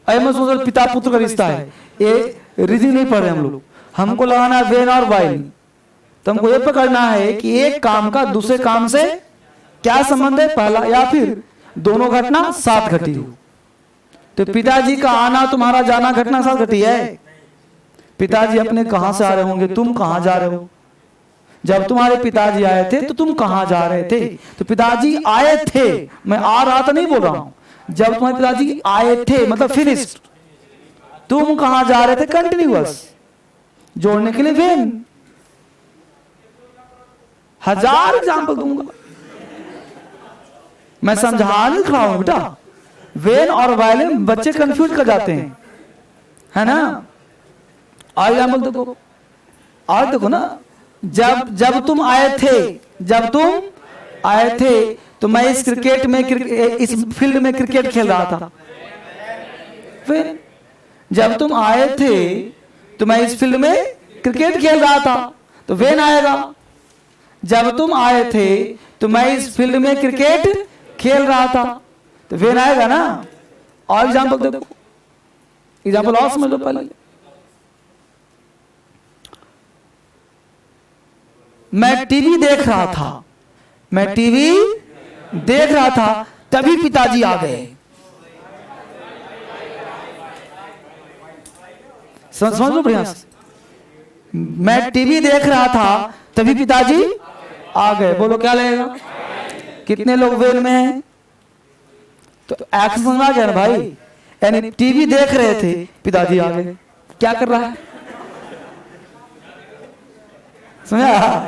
मैं सोच पिता पुत्र का रिश्ता है। ये रीजनिंग नहीं पढ़ रहे हम लोग, हमको लगाना है वेन और वाइल। तो हमको ये पकड़ना है कि एक काम का दूसरे काम से क्या संबंध है, पहला, या फिर दोनों घटना साथ घटी हो। तो पिताजी का आना तुम्हारा जाना घटना साथ घटी है। पिताजी अपने कहां से आ रहे होंगे, तुम कहां जा रहे हो? जब तुम्हारे पिताजी आए थे तो तुम कहां जा रहे थे? तो पिताजी आए थे, मैं आ रहा था नहीं बोल रहा हूं। जब तुम्हारे पिताजी आए थे मतलब फिनिश्ड, तुम कहां जा रहे थे, कंटिन्यूअस जोड़ने के लिए वेन। हजार एग्जाम्पल दूंगा, मैं समझा नहीं खड़ा हूं बेटा। वेन और वाइल में बच्चे कंफ्यूज कर जाते हैं, है ना। और एग्जाम्पल देखो, और देखो ना, जब तुम आए थे, जब तुम आए थे तो मैं इस क्रिकेट में इस फील्ड में क्रिकेट खेल रहा था। फिर जब तुम आए थे तो मैं इस फील्ड में क्रिकेट खेल रहा था, तो वेन आएगा। जब तुम आए थे तो मैं इस फील्ड में क्रिकेट खेल रहा था, तो वेन आएगा ना। और एग्जाम्पल देखो, एग्जाम्पल और समझ लो पहले। मैं टीवी देख रहा था, मैं टीवी देख रहा था, तभी पिताजी आ गए। समझ लो बढ़िया से। मैं टीवी देख रहा था तभी पिताजी आ गए। बोलो क्या लगेगा, कितने लोग वेन में हैं? तो एक्शन समझ आ गया ना भाई, यानी टीवी देख रहे थे, पिताजी आ गए। क्या कर रहा है, समझा?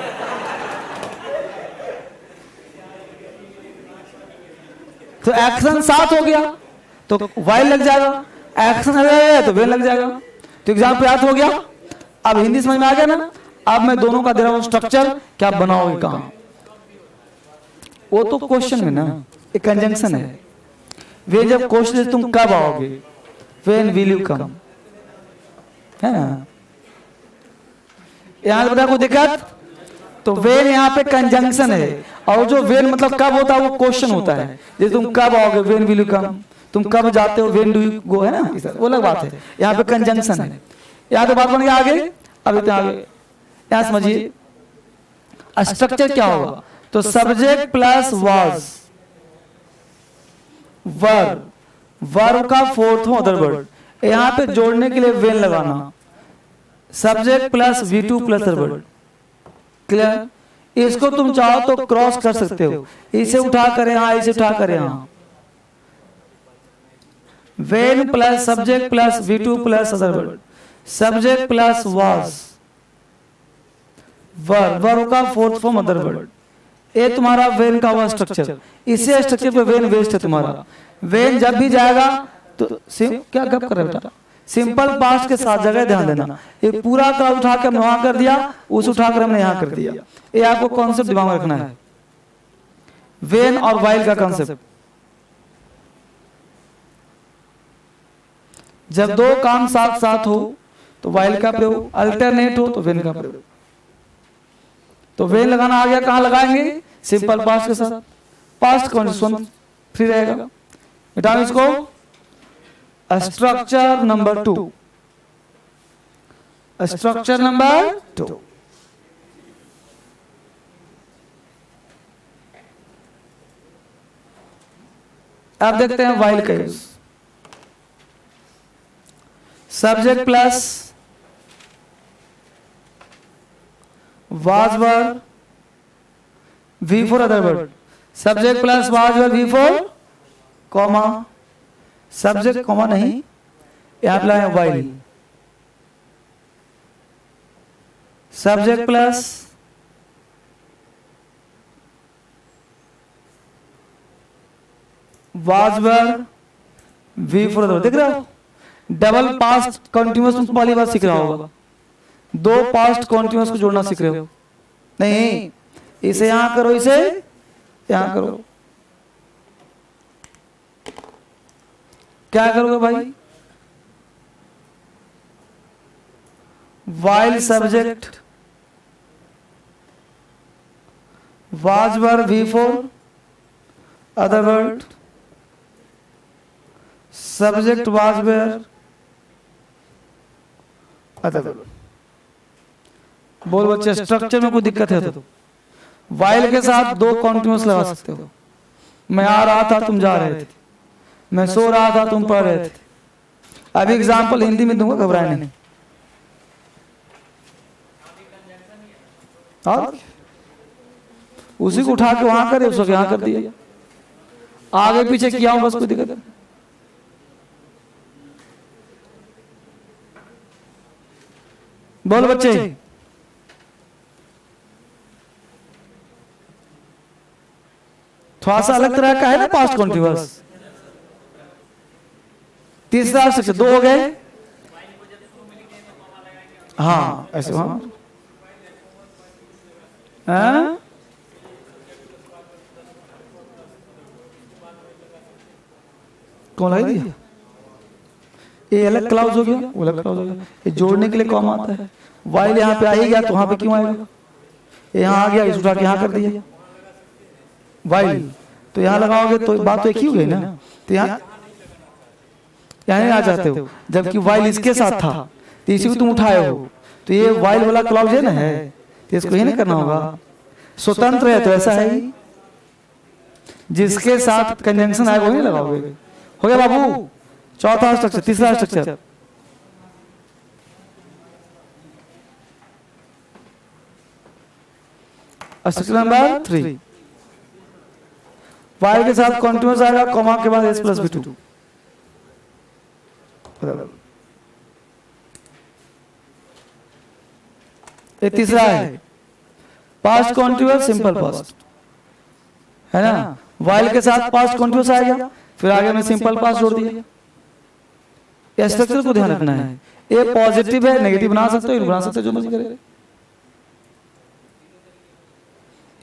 तो एक्शन साथ हो गया तो वाइल लग जाएगा, एक्शन है तो वेन लग जाएगा। तो एग्जाम्पल याद हो गया। अब हिंदी समझ में आ गया ना। अब मैं दोनों का दे रहा हूं स्ट्रक्चर, क्या बनाओगे कहां, वो तो क्वेश्चन में ना, एक कंजंक्शन है। वे जब क्वेश्चन तुम कब आओगे, व्हेन विल यू कम, है ना। यहां बता कोई दिक्कत, तो वेन यहाँ पे कंजंक्शन है, और जो वेन मतलब कब होता है वो क्वेश्चन होता है। जैसे तुम कब आओगे, वेन विल यू कम, तुम कब जाते हो, वेन डू यू गो, है ना, वो अलग बात है। यहाँ पे कंजंक्शन है। यहाँ तो बात बन गया आगे। अब इतना आगे यहाँ समझिए स्ट्रक्चर क्या होगा। तो सब्जेक्ट प्लस वाज, वर्ब का फोर्थ अदर वर्ड, यहाँ पे जोड़ने के लिए वेन लगाना। Subject plus V2 plus other word, clear. इसको तुम चाहो तो क्रॉस कर सकते हो, इसे उठा कर यहां, इसे उठा कर यहां। When plus subject plus V2 plus other word, subject plus was, verb का फोर्थ फॉर्म अदर वर्ड। ये तुम्हारा वेन का हुआ स्ट्रक्चर। इसे स्ट्रक्चर पे वेन वेस्ट है तुम्हारा। वेन जब भी जाएगा तो क्या गप कर रहे बेटा, सिंपल पास्ट के साथ जगह ध्यान देना। एक पूरा का उठा के हमने वहां कर दिया, उस उठाकर हमने यहां कर दिया। ये आपको कॉन्सेप्ट दिमाग में रखना है, वेन और वाइल का कॉन्सेप्ट। जब दो काम साथ साथ हो तो वाइल का प्रयोग, अल्टरनेट हो तो वेन का प्रयोग। तो वेन लगाना आ गया, कहां लगाएंगे, सिंपल पास्ट के साथ। पास्ट कंडीशन फ्री रहेगा। मिटाओ इसको। Structure number 2, structure number 2। अब देखते हैं वाइल का use. Subject plus was verb, V4 other word, subject plus was verb V4 comma, subject comma नहीं, यहां पे लाए while, subject plus was verb V4 other word. देख रहे हो, डबल पास्ट कंटिन्यूअस तुम पहली बार सीख रहा होगा। दो पास्ट कंटिन्यूअस को जोड़ना सीख रहे हो। नहीं, इसे यहां करो, इसे यहां करो। क्या करोगे भाई, while subject was verb V4 other word, subject was verb other word. बोल बच्चे, स्ट्रक्चर में कोई दिक्कत है तो वाइल के साथ दो कॉन्टिन्यूअस लगा सकते हो। मैं आ रहा था, तुम जा रहे थे, मैं सो रहा था, तुम पढ़ रहे थे। अभी एग्जाम्पल हिंदी में दूंगा, घबराए नहीं। और उसी को उठा के वहां करे, उसको यहां कर दिया, आगे पीछे किया हूं, बस कोई दिक्कत नहीं। बोलो बच्चे। थोड़ा सा अलग तरह का है ना पास्ट कॉन्टिन्यूअस। तीसरा स्ट्रक्चर, दो हो गए। हाँ ऐसे हाँ, हाँ? कौन लगा दिया? ये अलग क्लाउज हो गया, वो अलग क्लाउज हो गया। ये जोड़ने के लिए कौन आता है? वाइल यहाँ पे आ ही गया तो वहां पे क्यों आएगा? यहाँ आ गया, इस उठा के यहाँ कर दिया वाइल, तो यहाँ लगाओगे तो बात तो एक ही हो गई ना। तो यहाँ नहीं आ जाते हो, जबकि वाइल इसके साथ था तो इसी को तुम उठाए हो, तो ये वाइल वाला क्लाउज है ना, है तो इसको ये नहीं करना होगा। स्वतंत्र है तो ऐसा है ही, जिसके साथ कंजंक्शन आएगा वही लगाओगे। हो गया बाबू चौथा स्ट्रक्चर। तीसरा स्ट्रक्चर, स्ट्रक्चर नंबर 3, वाई के साथ कॉन्टिन्यूस आएगा, कॉमा के बाद एस प्लस बी टू। ये तीसरा है पास्ट कॉन्टिन्यूस सिंपल पास्ट, है ना। वाइल के साथ पास्ट कॉन्टिन्यूस आएगा, फिर आगे में सिंपल पास्ट जोड़ दिया। ये स्ट्रक्चर को ध्यान रखना है। ये पॉजिटिव है, नेगेटिव बना सकते हो, बना सकते हो, जो मर्जी करे।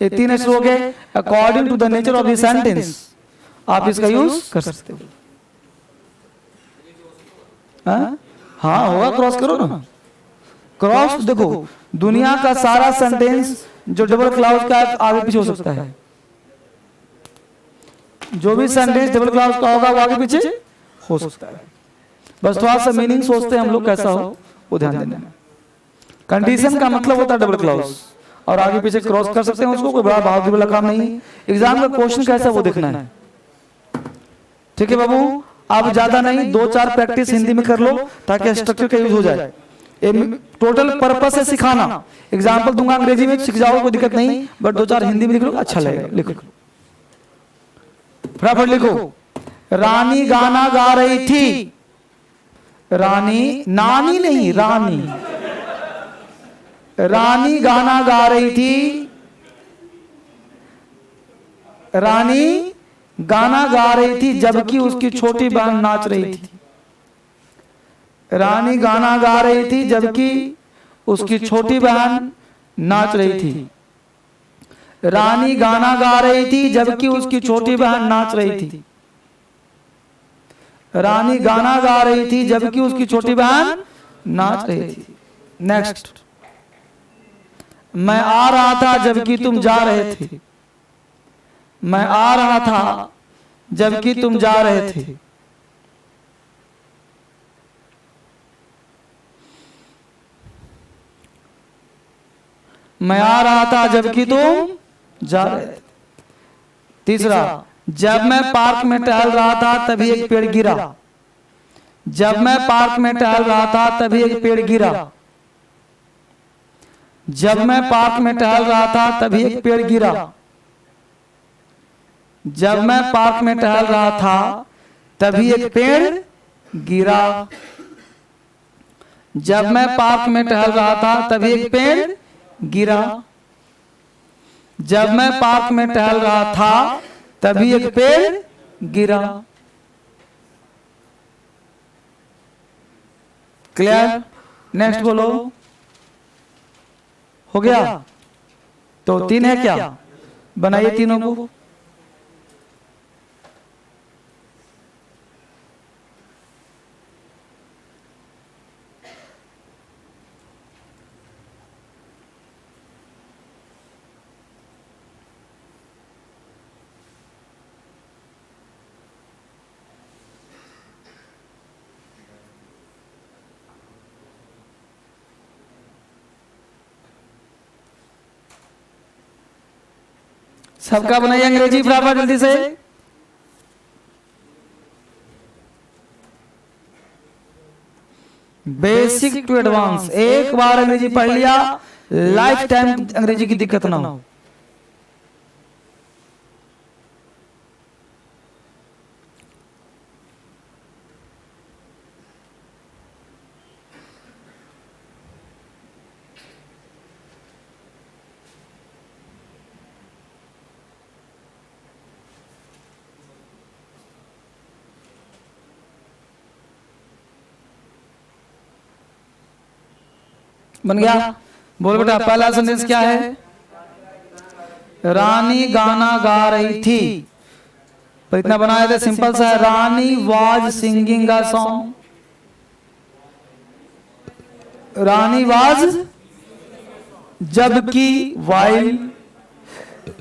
ये तीन अक्षर हो गए। According to the nature of the sentence आप इसका यूज कर सकते हो। हाँ होगा, क्रॉस करो ना। क्रॉस देखो, दुनिया का सारा सेंटेंस जो डबल क्लाउज का आगे पीछे हो सकता है। जो भी सेंटेंस डबल क्लाउज का होगा वो आगे पीछे हो सकता है। बस थोड़ा सा मीनिंग सोचते हैं हम लोग कैसा हो वो ध्यान देना है। कंडीशन का मतलब होता है डबल क्लाउज, और आगे पीछे क्रॉस कर सकते हैं उसको, कोई बड़ा बहादुरी वाला काम नहीं। एग्जाम का क्वेश्चन कैसा वो देखना है। ठीक है बाबू, आप ज्यादा नहीं, 2-4 प्रैक्टिस हिंदी में कर लो ताकि स्ट्रक्चर का यूज हो जाए। टोटल पर्पस है सिखाना। एग्जाम्पल दूंगा अंग्रेजी में, सीख जाओ कोई दिक्कत नहीं, बट 2-4 हिंदी में लिख लो, अच्छा लगेगा। लिखो फटाफट लिखो। रानी गाना गा रही थी। रानी, नानी नहीं, रानी। रानी गाना गा रही थी। रानी गाना गा रही थी जबकि उसकी छोटी बहन नाच रही थी। रानी गाना गा रही थी जबकि उसकी छोटी बहन नाच रही थी। रानी गाना गा रही थी जबकि उसकी छोटी बहन नाच रही थी। रानी गाना गा रही थी जबकि उसकी छोटी बहन नाच रही थी। नेक्स्ट, मैं आ रहा था जबकि तुम जा रहे थे। मैं आ रहा था जबकि तुम जा रहे थे। मैं आ रहा था जबकि तुम जा रहे थे। तीसरा, जब मैं पार्क में टहल रहा था तभी एक पेड़ गिरा। जब मैं पार्क में टहल रहा था तभी एक पेड़ गिरा। जब मैं पार्क में टहल रहा था तभी एक पेड़ गिरा। जब मैं पार्क में टहल रहा था तभी एक पेड़ गिरा। जब मैं पार्क में टहल रहा था तभी एक पेड़ गिरा। जब मैं पार्क में टहल रहा था तभी एक पेड़ गिरा। क्लियर? नेक्स्ट बोलो। हो गया? तो 3 है क्या? बनाइए तीनों को। सबका बनाइए अंग्रेजी बराबर जल्दी से। बेसिक टू एडवांस, एक बार अंग्रेजी पढ़ लिया लाइफ टाइम अंग्रेजी की दिक्कत ना हो। बन गया। बोल बेटा पहला सेंटेंस क्या है? रानी गाना गा रही थी, पर इतना बनाया था सिंपल सा है, Rani was singing a song. Rani was, जबकि वाइल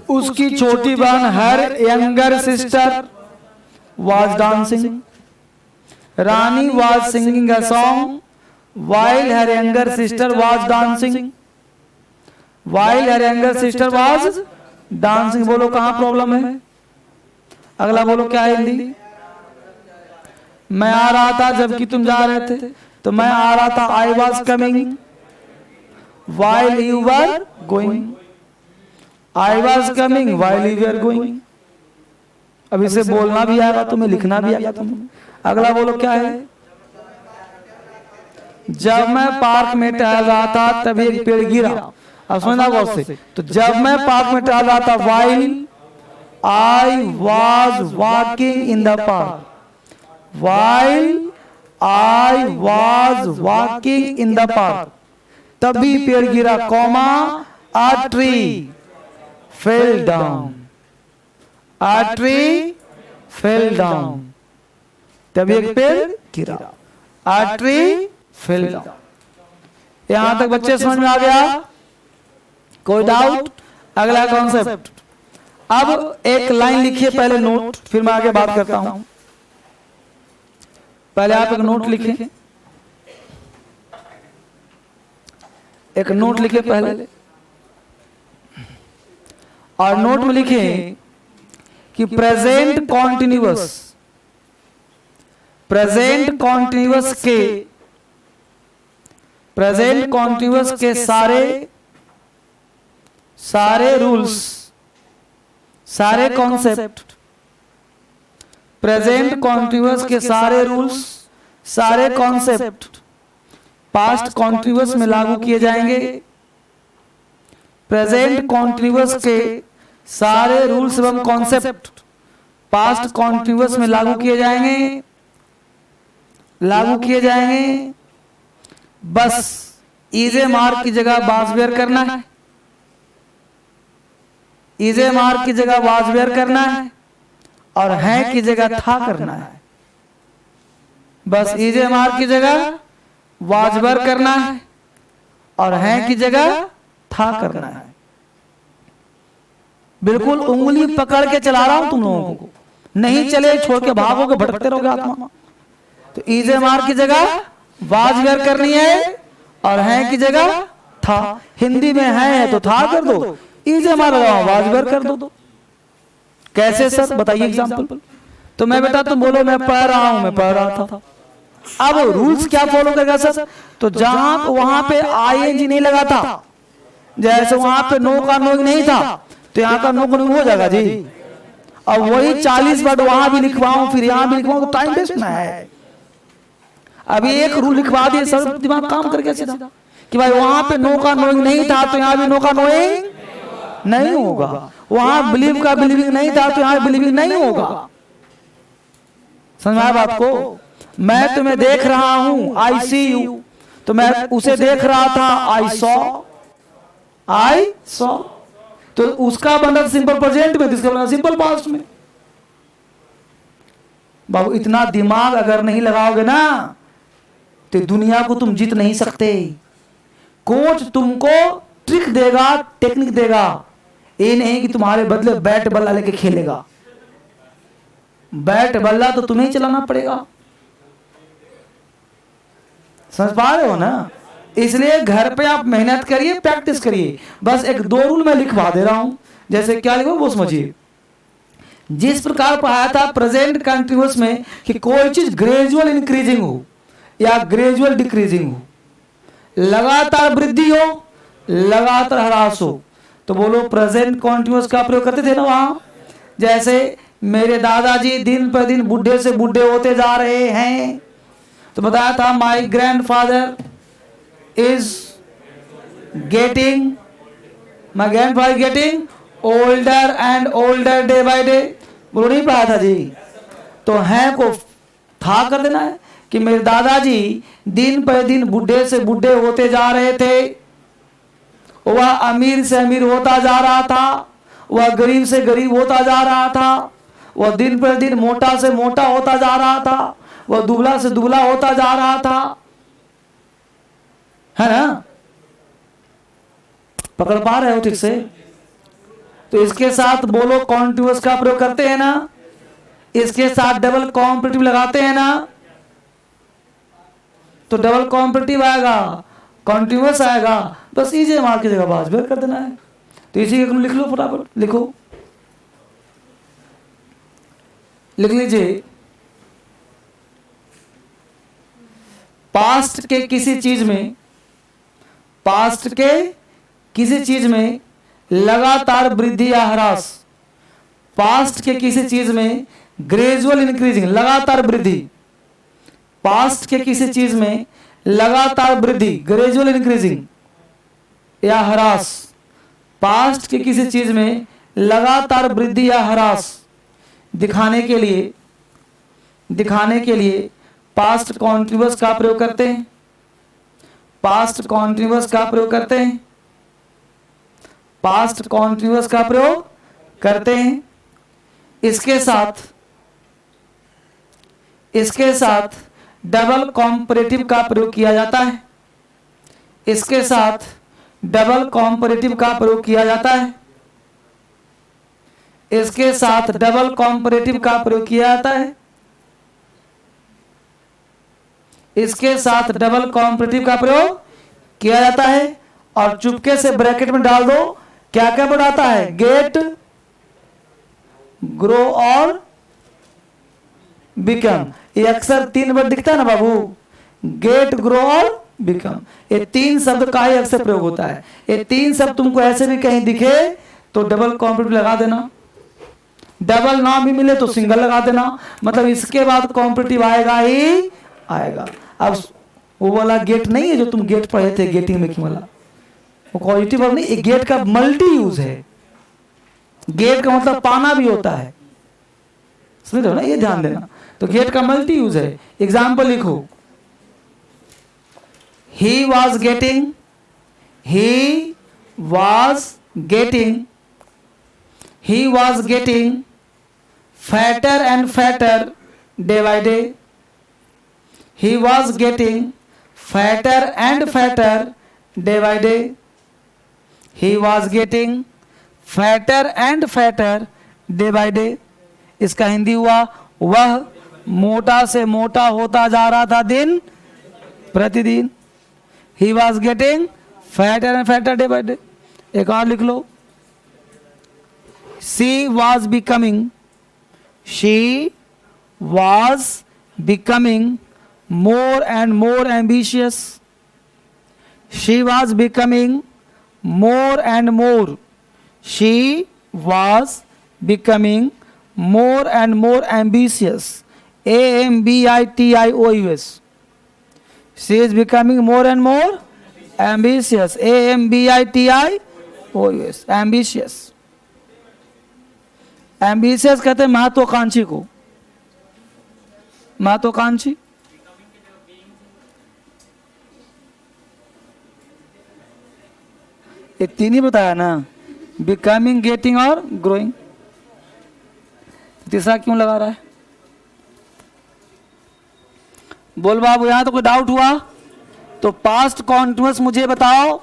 उसकी छोटी बहन her younger sister was dancing. Rani was singing a song while her younger sister was dancing. While her younger sister was dancing. बोलो कहां प्रॉब्लम है? अगला बोलो क्या है हिंदी? मैं आ रहा था जबकि तुम जा रहे थे, तो मैं आ रहा था, I was coming while you were going. I was coming while you were going. अब इसे बोलना भी आएगा तुम्हें, लिखना भी आएगा तुम्हें। अगला बोलो क्या है? जब मैं पार्क में टहल रहा था तभी एक पेड़ गिरा। अब समझना गौर से, तो जब मैं पार्क में टहल रहा था, while I was walking in the park, while I was walking in the park, तभी पेड़ गिरा, comma a tree fell down, a tree fell down, तभी एक पेड़ गिरा, अ ट्री फेल डाउन। यहां तक बच्चे समझ में आ गया? कोई डाउट? अगला कॉन्सेप्ट। अब एक लाइन लिखिए पहले नोट, फिर मैं आगे बात करता हूं। पहले आप एक नोट लिखें, एक नोट लिखे पहले, और नोट में लिखें कि प्रेजेंट कॉन्टिन्यूअस, प्रेजेंट कॉन्टिन्यूअस के, प्रेजेंट कॉन्टिन्यूअस के सारे रूल्स, सारे कॉन्सेप्ट, प्रेजेंट कॉन्टिन्यूअस के सारे रूल्स, सारे कॉन्सेप्ट पास्ट कॉन्टिन्यूअस में लागू किए जाएंगे। प्रेजेंट कॉन्टिन्यूअस के सारे रूल्स एवं कॉन्सेप्ट पास्ट कॉन्टिन्यूअस में लागू किए जाएंगे, लागू किए जाएंगे। बस इजे मार्क की जगह वाज वेयर करना है, इजे मार्क की जगह वाज वेयर करना है, और है की जगह था करना है। बस इजे मार्क की जगह वाज वेयर करना है, और है की जगह था करना है। बिल्कुल उंगली पकड़ के चला रहा हूं तुम लोगों को, नहीं चले छोड़ के भागोगे, भटकते रहोगे आत्मा। तो इजे मार्क की जगह वाज वेयर करनी है, और है की जगह था। हिंदी में है तो था कर दो, इजे मार्क वाज वेयर कर दो। कैसे सर बताइए एग्जांपल? तो मैं बेटा तुम बोलो मैं पढ़ रहा हूं, मैं पढ़ रहा था। अब रूल्स क्या फॉलो करेगा सर? तो जहां वहां पे आईएनजी नहीं लगा था, जैसे वहां पे नो का नो नहीं था, तो यहाँ का नो का नो हो जाएगा जी। अब वही 40 वर्ड वहां भी लिखवाऊं फिर यहां भी लिखवाऊं, तो टाइम वेस्ट ना है। अभी एक रूल लिखवा दिए, सब दिमाग काम कर गया सीधा कि भाई वहां पे नो का नोइंग नहीं था, तो यहाँ भी नो का नोइंग नहीं होगा। वहां बिलीव का बिलीविंग नहीं था, तो यहाँ बिलीविंग नहीं होगा। समझ में आया बात को? मैं तुम्हें देख रहा हूं, आई सी यू, तो मैं उसे देख रहा था, आई सॉ, आई सॉ। तो उसका बना सिंपल प्रेजेंट में, इसका बना सिंपल पास्ट में। बाबू इतना दिमाग अगर नहीं लगाओगे ना, तो दुनिया को तुम जीत नहीं सकते। कोच तुमको ट्रिक देगा, टेक्निक देगा, ये नहीं कि तुम्हारे बदले बैट बल्ला लेके खेलेगा। बैट बल्ला तो तुम्हें ही चलाना पड़ेगा। समझ पा रहे हो ना? इसलिए घर पे आप मेहनत करिए, प्रैक्टिस करिए। बस एक दो रूल मैं लिखवा दे रहा हूं, जैसे क्या लिखो वो समझिए। जिस प्रकार पढ़ाया था प्रेजेंट कंटिन्यूअस में कि कोई चीज ग्रेजुअल इंक्रीजिंग हो या ग्रेजुअल डिक्रीजिंग हो, लगातार वृद्धि हो, लगातार ह्रास हो, तो बोलो प्रेजेंट कंटिन्यूअस का प्रयोग करते थे ना वहां। जैसे मेरे दादाजी दिन पर दिन बूढ़े से बूढ़े होते जा रहे हैं, तो बताया था माई grandfather is getting, my grandfather getting older and older day by day। बोलो नहीं पढ़ा था जी? तो है को था कर देना है कि मेरे दादाजी दिन पर दिन बूढ़े से बूढ़े होते जा रहे थे, वह अमीर से अमीर होता जा रहा था, वह गरीब से गरीब होता जा रहा था, वह दिन पर दिन मोटा से मोटा होता जा रहा था, वह दुबला से दुबला होता जा रहा था, है ना? पकड़ पा रहे हो ठीक से? तो इसके साथ बोलो कॉन्टिन्यूअस का प्रयोग करते हैं ना, इसके साथ डबल कॉम्पिटिटिव लगाते हैं ना, तो डबल कॉम्पिटिटिव आएगा, कॉन्टिन्यूअस आएगा, बस इजे मार की जगह बाज बेर कर देना है। तो इसी के लिख लो, फटाफट लिखो, लिख लीजिए। पास्ट के किसी चीज में, पास्ट के किसी चीज में लगातार वृद्धि या ह्रास, पास्ट के किसी चीज में ग्रेजुअल इंक्रीजिंग, लगातार वृद्धि, पास्ट के किसी चीज में लगातार वृद्धि ग्रेजुअल इंक्रीजिंग या ह्रास, पास्ट के किसी चीज में लगातार वृद्धि या ह्रास दिखाने के लिए पास्ट कॉन्टिन्यूअस का प्रयोग करते हैं, पास्ट कॉन्टिन्यूअस का प्रयोग करते हैं, पास्ट कॉन्टिन्यूअस का प्रयोग करते हैं। इसके साथ डबल कॉम्परेटिव का प्रयोग किया जाता है, इसके साथ डबल कॉम्परेटिव का प्रयोग किया जाता है, इसके साथ डबल कॉम्परेटिव का प्रयोग किया जाता है, इसके साथ डबल कॉम्परेटिव का प्रयोग किया जाता है। और चुपके से ब्रैकेट में डाल दो, क्या क्या बढ़ाता है? गेट, ग्रो और बिकम। ये अक्सर 3 बार दिखता है ना बाबू, गेट, ग्रो और बिकम, ये 3 शब्द का ही अक्सर प्रयोग होता है। ये 3 शब्द तुमको ऐसे भी कहीं दिखे तो डबल कॉम्परेटिव लगा देना, डबल ना भी मिले तो सिंगल लगा देना, मतलब इसके बाद कॉम्परेटिव आएगा ही आएगा। अब वो वाला गेट नहीं है जो तुम गेट पढ़े थे, गेटिंग मेकिंग वाला, वो क्वालिटी वर्ब नहीं, गेट का मल्टी यूज है। गेट का मतलब पाना भी होता है, समझ रहे हो ना, ये ध्यान देना। तो गेट का मल्टी यूज है। एग्जाम्पल लिखो, he was getting, he was getting, he was getting fatter and fatter day by day, he was getting fatter and fatter day by day, he was getting fatter and fatter day by day। इसका हिंदी हुआ, वह मोटा से मोटा होता जा रहा था दिन प्रतिदिन। he was getting fatter and fatter day by day। एक और लिख लो, she was becoming, she was becoming more and more ambitious, she was becoming more and more, she was becoming more and more ambitious, ambitious, she is becoming more and more ambitious, ambitious, ambitious। ambitious कहते हैं महत्वाकांक्षी को, महत्वाकांक्षी। ये 3 ही बताया ना, becoming, getting और growing. तीसरा क्यों लगा रहा है? बोल बाबू, यहां तो कोई डाउट हुआ? तो पास्ट कॉन्टिन्यूअस मुझे बताओ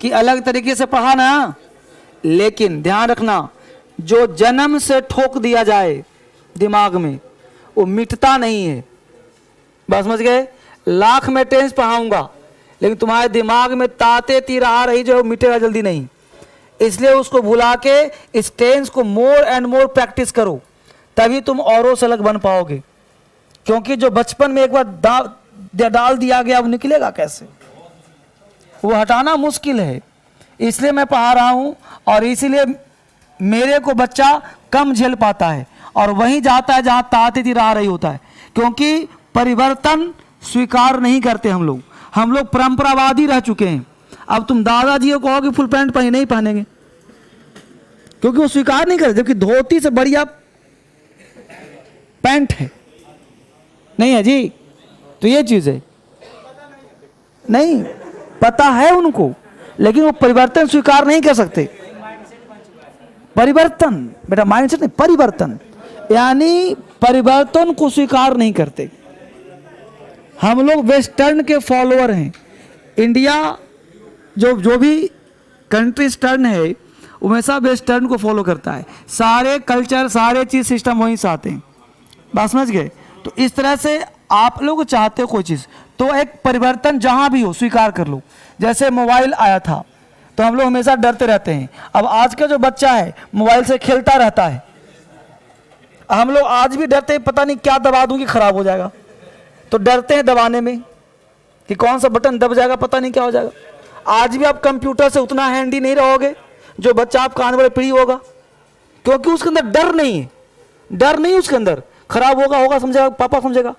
कि अलग तरीके से पढ़ा ना, लेकिन ध्यान रखना, जो जन्म से ठोक दिया जाए दिमाग में वो मिटता नहीं है। बस समझ गए? लाख में टेंस पढ़ाऊंगा लेकिन तुम्हारे दिमाग में ताते तीर आ रही जो मिटेगा जल्दी नहीं, इसलिए उसको भुला के इस टेंस को मोर एंड मोर प्रैक्टिस करो, तभी तुम औरों से अलग बन पाओगे। क्योंकि जो बचपन में एक बार डाल दिया गया वो निकलेगा कैसे, वो हटाना मुश्किल है। इसलिए मैं पढ़ा रहा हूँ और इसीलिए मेरे को बच्चा कम झेल पाता है और वहीं जाता है जहाँ ताते तीर आ रही होता है, क्योंकि परिवर्तन स्वीकार नहीं करते हम लोग परंपरावादी रह चुके हैं। अब तुम दादाजी को कहो कि फुल पैंट पहने, नहीं पहनेंगे क्योंकि वो स्वीकार नहीं करते, जबकि धोती से बढ़िया पैंट है, नहीं है जी। तो ये चीज़ है, नहीं पता है उनको, लेकिन वो परिवर्तन स्वीकार नहीं कर सकते। परिवर्तन बेटा, माइंडसेट नहीं, परिवर्तन, यानी परिवर्तन को स्वीकार नहीं करते। हम लोग वेस्टर्न के फॉलोअर हैं। इंडिया जो भी कंट्री वेस्टर्न है, वो हमेशा वेस्टर्न को फॉलो करता है। सारे कल्चर, सारे चीज़, सिस्टम वहीं से आते हैं। बात समझ गए? तो इस तरह से आप लोग चाहते हो कोई चीज़, तो एक परिवर्तन जहाँ भी हो स्वीकार कर लो। जैसे मोबाइल आया था तो हम लोग हमेशा डरते रहते हैं। अब आज का जो बच्चा है मोबाइल से खेलता रहता है, हम लोग आज भी डरते हैं, पता नहीं क्या दबा दूँ कि खराब हो जाएगा। तो डरते हैं दबाने में कि कौन सा बटन दब जाएगा, पता नहीं क्या हो जाएगा। आज भी आप कंप्यूटर से उतना हैंडी नहीं रहोगे जो बच्चा आपका आने वाले पीढ़ी होगा, क्योंकि उसके अंदर डर नहीं है। डर नहीं उसके अंदर, खराब होगा समझेगा, पापा समझेगा।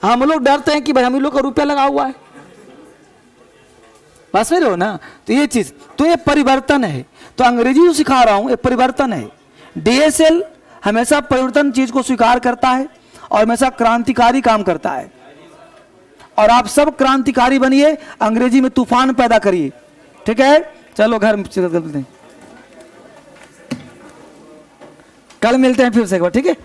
हम लोग डरते हैं कि भाई हम लोग का रुपया लगा हुआ है। बस में रहो ना। तो ये चीज, तो ये परिवर्तन है। तो अंग्रेजी जो सिखा रहा हूं ये परिवर्तन है। डीएसएल हमेशा परिवर्तन चीज को स्वीकार करता है और हमेशा क्रांतिकारी काम करता है। और आप सब क्रांतिकारी बनिए, अंग्रेजी में तूफान पैदा करिए। ठीक है, चलो घर में कल मिलते हैं फिर से एक बार, ठीक है।